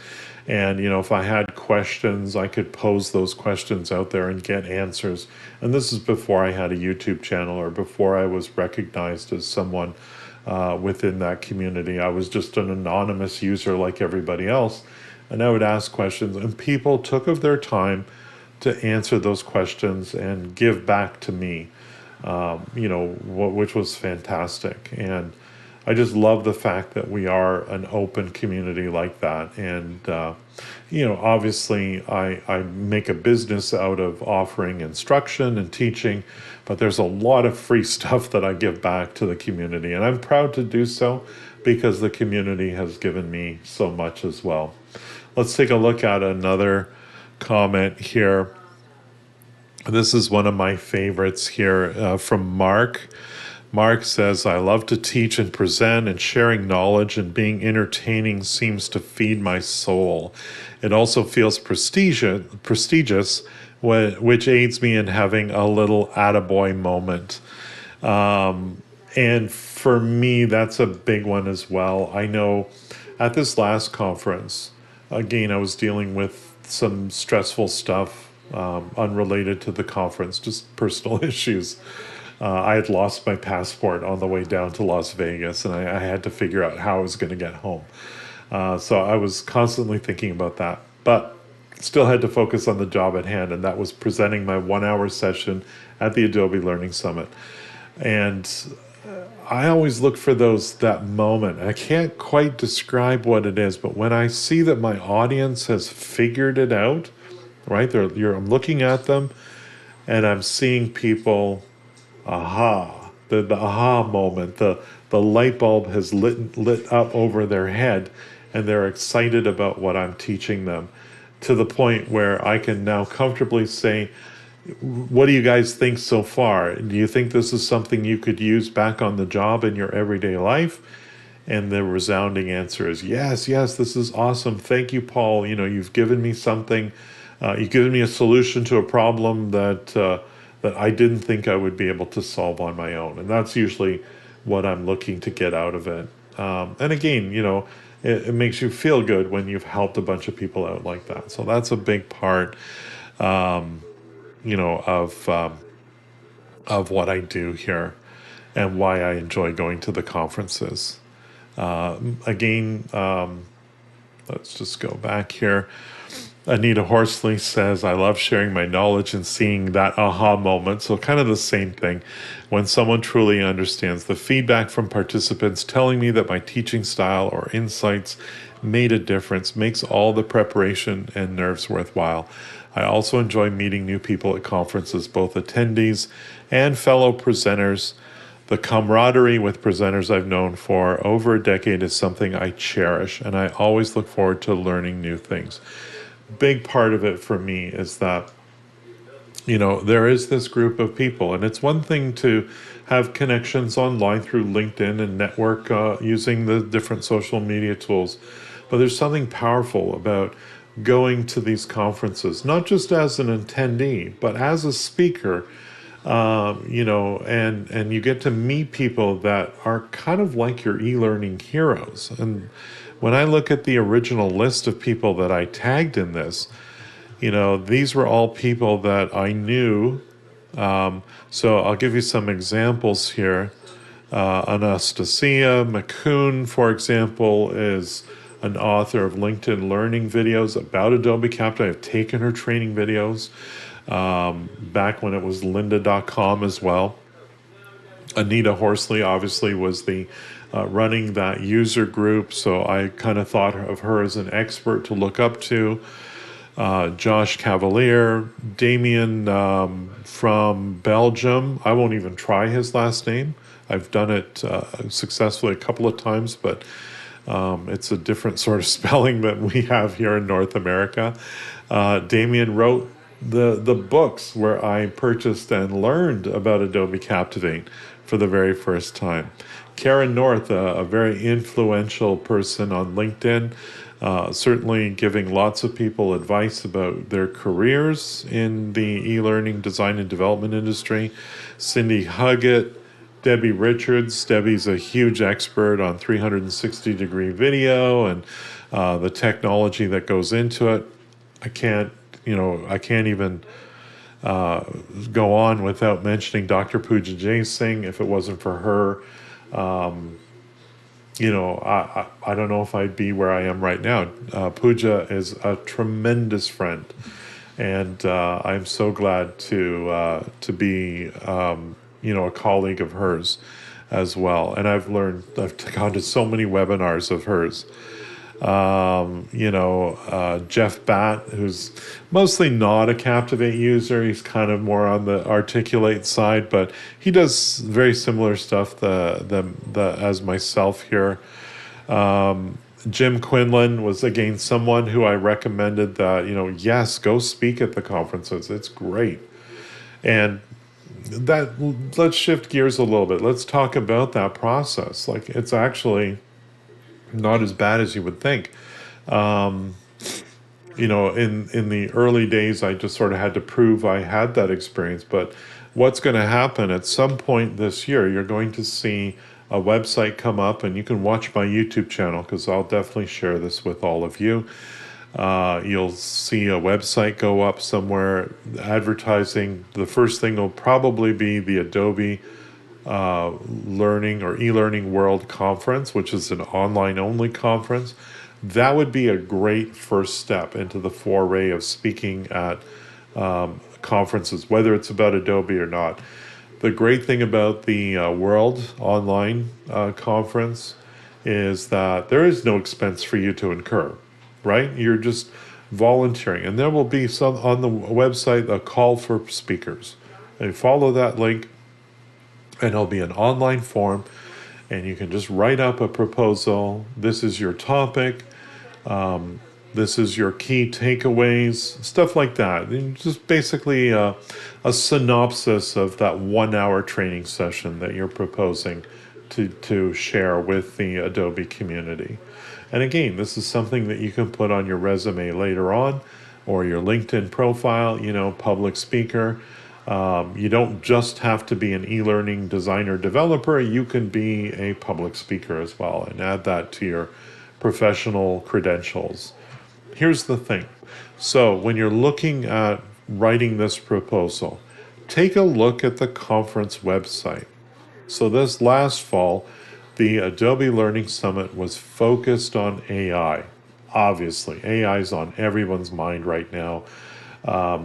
Speaker 1: And, if I had questions, I could pose those questions out there and get answers. And this is before I had a YouTube channel or before I was recognized as someone within that community. I was just an anonymous user like everybody else. And I would ask questions, and people took of their time to answer those questions and give back to me. Which was fantastic. And I just love the fact that we are an open community like that. And, obviously I make a business out of offering instruction and teaching, but there's a lot of free stuff that I give back to the community. And I'm proud to do so because the community has given me so much as well. Let's take a look at another comment here. This is one of my favorites here from Mark. Mark says, I love to teach and present, and sharing knowledge and being entertaining seems to feed my soul. It also feels prestigious, which aids me in having a little attaboy moment. And for me, that's a big one as well. I know at this last conference, again, I was dealing with some stressful stuff unrelated to the conference, just personal issues. I had lost my passport on the way down to Las Vegas, and I had to figure out how I was going to get home. So I was constantly thinking about that, but still had to focus on the job at hand, and that was presenting my 1 hour session at the Adobe Learning Summit. And I always look for that moment. I can't quite describe what it is, but when I see that my audience has figured it out, right? I'm looking at them and I'm seeing people, the aha moment, the light bulb has lit up over their head, and they're excited about what I'm teaching them, to the point where I can now comfortably say, what do you guys think so far? Do you think this is something you could use back on the job in your everyday life? And the resounding answer is yes, yes, this is awesome. Thank you, Paul. You've given me something. You've given me a solution to a problem that I didn't think I would be able to solve on my own. And that's usually what I'm looking to get out of it. And again, it makes you feel good when you've helped a bunch of people out like that. So that's a big part. Of what I do here and why I enjoy going to the conferences. Again, let's just go back here. Anita Horsley says, I love sharing my knowledge and seeing that aha moment. So kind of the same thing. When someone truly understands the feedback from participants telling me that my teaching style or insights made a difference, makes all the preparation and nerves worthwhile. I also enjoy meeting new people at conferences, both attendees and fellow presenters. The camaraderie with presenters I've known for over a decade is something I cherish, and I always look forward to learning new things. Big part of it for me is that, there is this group of people, and it's one thing to have connections online through LinkedIn and network using the different social media tools, but there's something powerful about going to these conferences, not just as an attendee, but as a speaker, and you get to meet people that are kind of like your e-learning heroes. And when I look at the original list of people that I tagged in this, these were all people that I knew. So I'll give you some examples here. Anastasia McCoon, for example, is an author of LinkedIn Learning videos about Adobe Captivate. I've taken her training videos back when it was lynda.com as well. Anita Horsley obviously was the running that user group, so I kind of thought of her as an expert to look up to. Josh Cavalier, Damien from Belgium. I won't even try his last name. I've done it successfully a couple of times, but it's a different sort of spelling that we have here in North America. Damien wrote the books where I purchased and learned about Adobe Captivate for the very first time. Karen North, a very influential person on LinkedIn, certainly giving lots of people advice about their careers in the e-learning design and development industry. Cindy Huggett, Debbie Richards. Debbie's a huge expert on 360-degree video and the technology that goes into it. I can't even go on without mentioning Dr. Pooja Jaising. If it wasn't for her, I don't know if I'd be where I am right now. Pooja is a tremendous friend, and I'm so glad to be a colleague of hers as well. And I've gone to so many webinars of hers. Jeff Batt, who's mostly not a Captivate user. He's kind of more on the Articulate side, but he does very similar stuff as myself here. Jim Quinlan was, again, someone who I recommended that, yes, go speak at the conferences. It's great. And that let's shift gears a little bit. Let's talk about that process. Like, it's actually not as bad as you would think. In the early days, I just sort of had to prove I had that experience. But what's going to happen at some point this year, you're going to see a website come up, and you can watch my YouTube channel because I'll definitely share this with all of you. You'll see a website go up somewhere advertising. The first thing will probably be the Adobe Learning or eLearning World Conference, which is an online only conference. That would be a great first step into the foray of speaking at conferences, whether it's about Adobe or not. The great thing about the World Online Conference is that there is no expense for you to incur, right? You're just volunteering. And there will be some on the website, a call for speakers. And follow that link, and it'll be an online form, and you can just write up a proposal. This is your topic. This is your key takeaways, stuff like that. And just basically a synopsis of that 1 hour training session that you're proposing to share with the Adobe community. And again, this is something that you can put on your resume later on, or your LinkedIn profile, public speaker. You don't just have to be an e-learning designer developer. You can be a public speaker as well and add that to your professional credentials. Here's the thing. So when you're looking at writing this proposal, take a look at the conference website. So this last fall, the Adobe Learning Summit was focused on AI. Obviously, AI is on everyone's mind right now.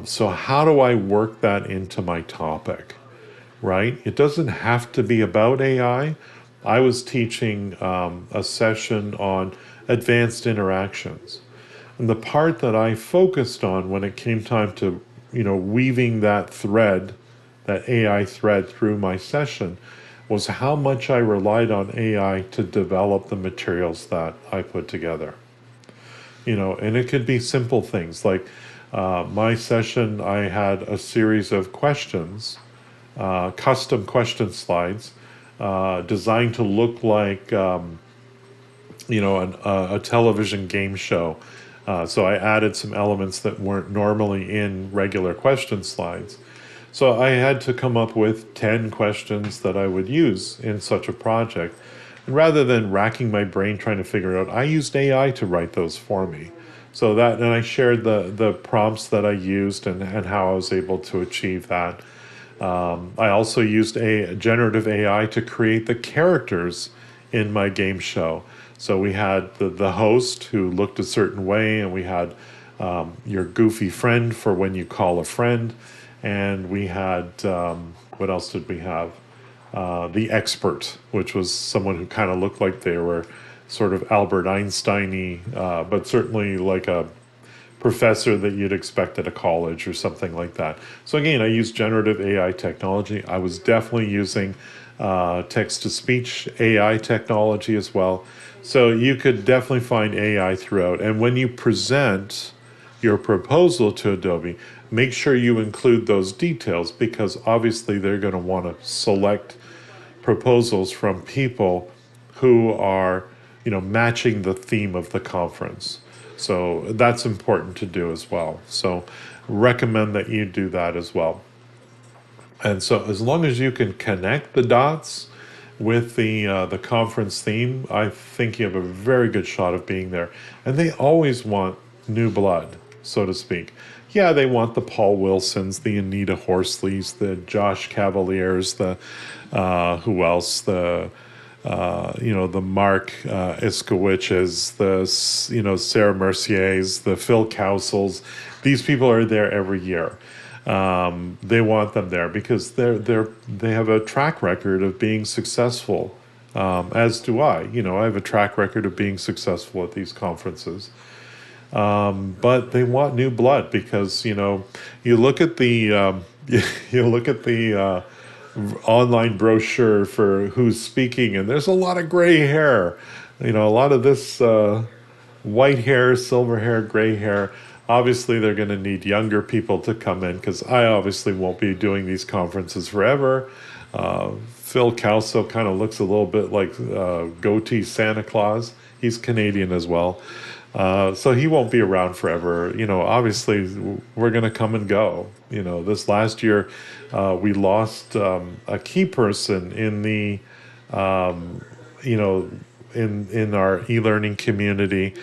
Speaker 1: So how do I work that into my topic, right? It doesn't have to be about AI. I was teaching a session on advanced interactions. And the part that I focused on when it came time to, weaving that thread, that AI thread through my session, was how much I relied on AI to develop the materials that I put together. And it could be simple things like my session, I had a series of questions, custom question slides, designed to look like, a television game show. So I added some elements that weren't normally in regular question slides. So I had to come up with 10 questions that I would use in such a project. And rather than racking my brain trying to figure it out, I used AI to write those for me. And I shared the prompts that I used and how I was able to achieve that. I also used a generative AI to create the characters in my game show. So we had the host who looked a certain way, and we had your goofy friend for when you call a friend. And we had, what else did we have? The expert, which was someone who kind of looked like they were sort of Albert Einstein-y, but certainly like a professor that you'd expect at a college or something like that. So again, I used generative AI technology. I was definitely using text-to-speech AI technology as well. So you could definitely find AI throughout. And when you present your proposal to Adobe, make sure you include those details, because obviously they're going to want to select proposals from people who are, matching the theme of the conference. So that's important to do as well. So recommend that you do that as well. And so as long as you can connect the dots with the conference theme, I think you have a very good shot of being there. And they always want new blood, so to speak. Yeah, they want the Paul Wilsons, the Anita Horsleys, the Josh Cavaliers, the who else, the Mark Iskowiches, the Sarah Merciers, the Phil Cowsels. These people are there every year. They want them there because they have a track record of being successful, as do I. I have a track record of being successful at these conferences. But they want new blood because you look at the you look at the online brochure for who's speaking, and there's a lot of gray hair. A lot of this white hair, silver hair, gray hair. Obviously, they're going to need younger people to come in because I obviously won't be doing these conferences forever. Phil Calso kind of looks a little bit like goatee Santa Claus. He's Canadian as well. So he won't be around forever. Obviously, we're going to come and go. This last year, we lost a key person in the, you know, in our e-learning community.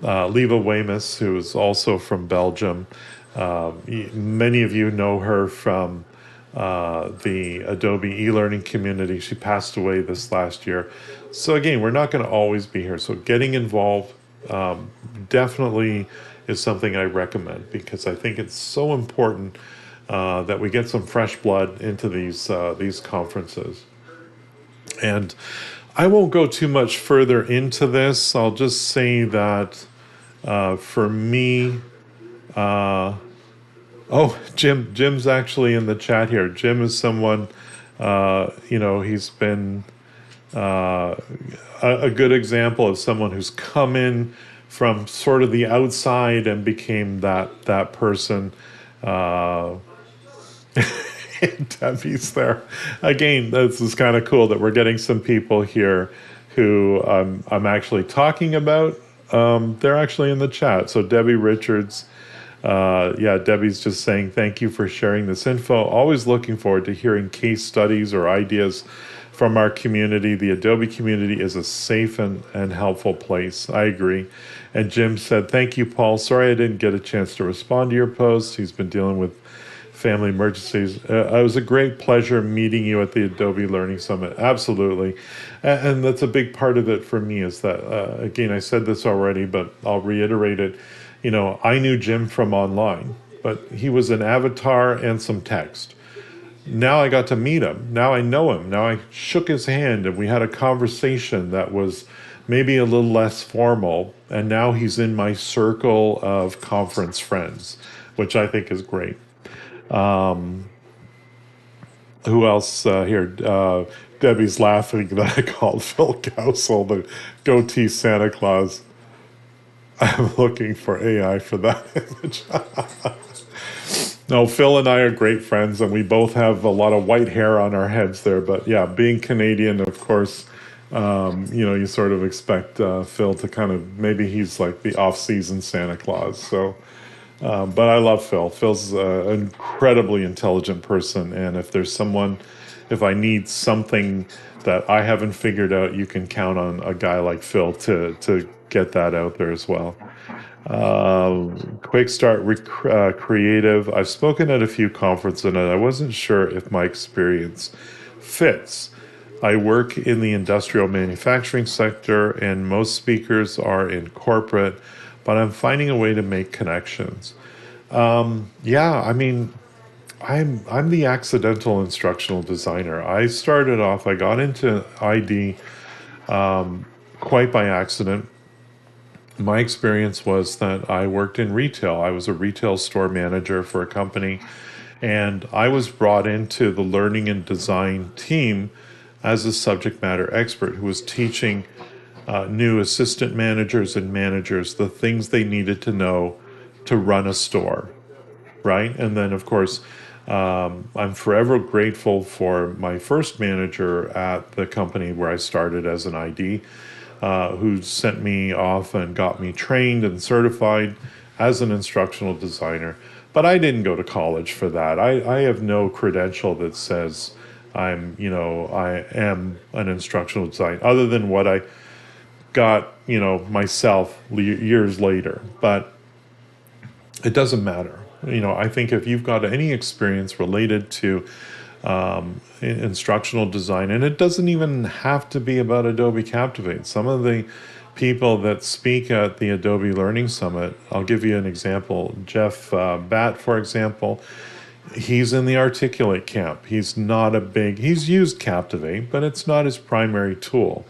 Speaker 1: Leva Weymouth, who is also from Belgium. Many of you know her from the Adobe e-learning community. She passed away this last year. So again, we're not going to always be here. So getting involved definitely is something I recommend because I think it's so important that we get some fresh blood into these conferences. And I won't go too much further into this. I'll just say that for me, oh, Jim's actually in the chat here. Jim is someone, he's been a good example of someone who's come in from sort of the outside and became that person. Debbie's there again. This is kind of cool that we're getting some people here who I'm actually talking about. They're actually in the chat. So Debbie Richards, yeah, Debbie's just saying thank you for sharing this info. Always looking forward to hearing case studies or ideas from our community. The Adobe community is a safe and helpful place. I agree. And Jim said, thank you, Paul. Sorry I didn't get a chance to respond to your post. He's been dealing with family emergencies. It was a great pleasure meeting you at the Adobe Learning Summit. Absolutely. And that's a big part of it for me is that, again, I said this already, but I'll reiterate it. I knew Jim from online, but he was an avatar and some text. Now I got to meet him. Now I know him. Now I shook his hand and we had a conversation that was maybe a little less formal. And now he's in my circle of conference friends, which I think is great. Who else here? Debbie's laughing that I called Phil Gousel the goatee Santa Claus. I'm looking for AI for that image. No, Phil and I are great friends, and we both have a lot of white hair on our heads there. But yeah, being Canadian, of course, you sort of expect Phil to kind of, maybe he's like the off-season Santa Claus. So, but I love Phil. Phil's an incredibly intelligent person, and if I need something that I haven't figured out, you can count on a guy like Phil to get that out there as well. Quick Start Creative. I've spoken at a few conferences and I wasn't sure if my experience fits. I work in the industrial manufacturing sector and most speakers are in corporate, but I'm finding a way to make connections. Yeah, I mean, I'm the accidental instructional designer. I got into ID quite by accident. My experience was that I worked in retail. I was a retail store manager for a company, and I was brought into the learning and design team as a subject matter expert who was teaching new assistant managers and managers the things they needed to know to run a store, right? And then, of course, I'm forever grateful for my first manager at the company where I started as an ID. Who sent me off and got me trained and certified as an instructional designer. But I didn't go to college for that. I have no credential that says I am an instructional designer, other than what I got, myself years later. But it doesn't matter. I think if you've got any experience related to instructional design, and it doesn't even have to be about Adobe Captivate. Some of the people that speak at the Adobe Learning Summit, I'll give you an example. Jeff Batt, for example, he's in the Articulate camp. He's used Captivate, but it's not his primary tool.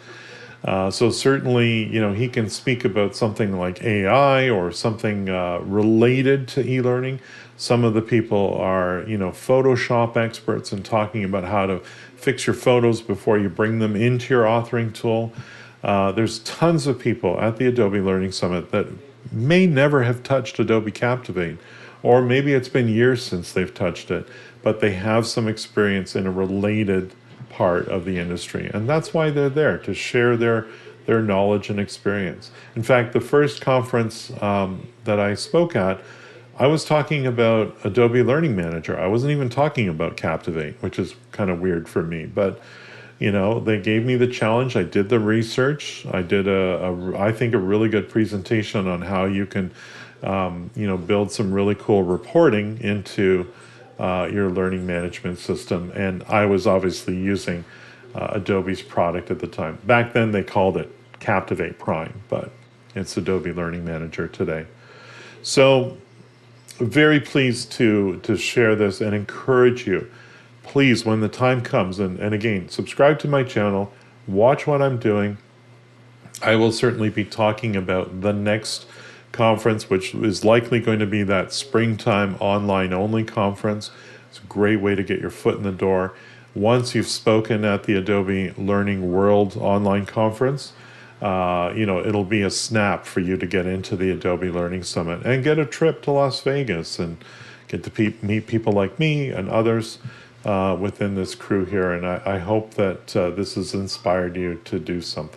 Speaker 1: So certainly, he can speak about something like AI or something related to e-learning. Some of the people are, Photoshop experts and talking about how to fix your photos before you bring them into your authoring tool. There's tons of people at the Adobe Learning Summit that may never have touched Adobe Captivate, or maybe it's been years since they've touched it, but they have some experience in a related part of the industry. And that's why they're there, to share their knowledge and experience. In fact, the first conference that I spoke at, I was talking about Adobe Learning Manager. I wasn't even talking about Captivate, which is kind of weird for me. But they gave me the challenge. I did the research. I did I think a really good presentation on how you can, build some really cool reporting into your learning management system. And I was obviously using Adobe's product at the time. Back then they called it Captivate Prime, but it's Adobe Learning Manager today. So very pleased to share this and encourage you. Please, when the time comes, and again, subscribe to my channel, watch what I'm doing. I will certainly be talking about the next conference, which is likely going to be that springtime online only conference. It's a great way to get your foot in the door. Once you've spoken at the Adobe Learning World online conference, it'll be a snap for you to get into the Adobe Learning Summit and get a trip to Las Vegas and get to meet people like me and others within this crew here. And I hope that this has inspired you to do something.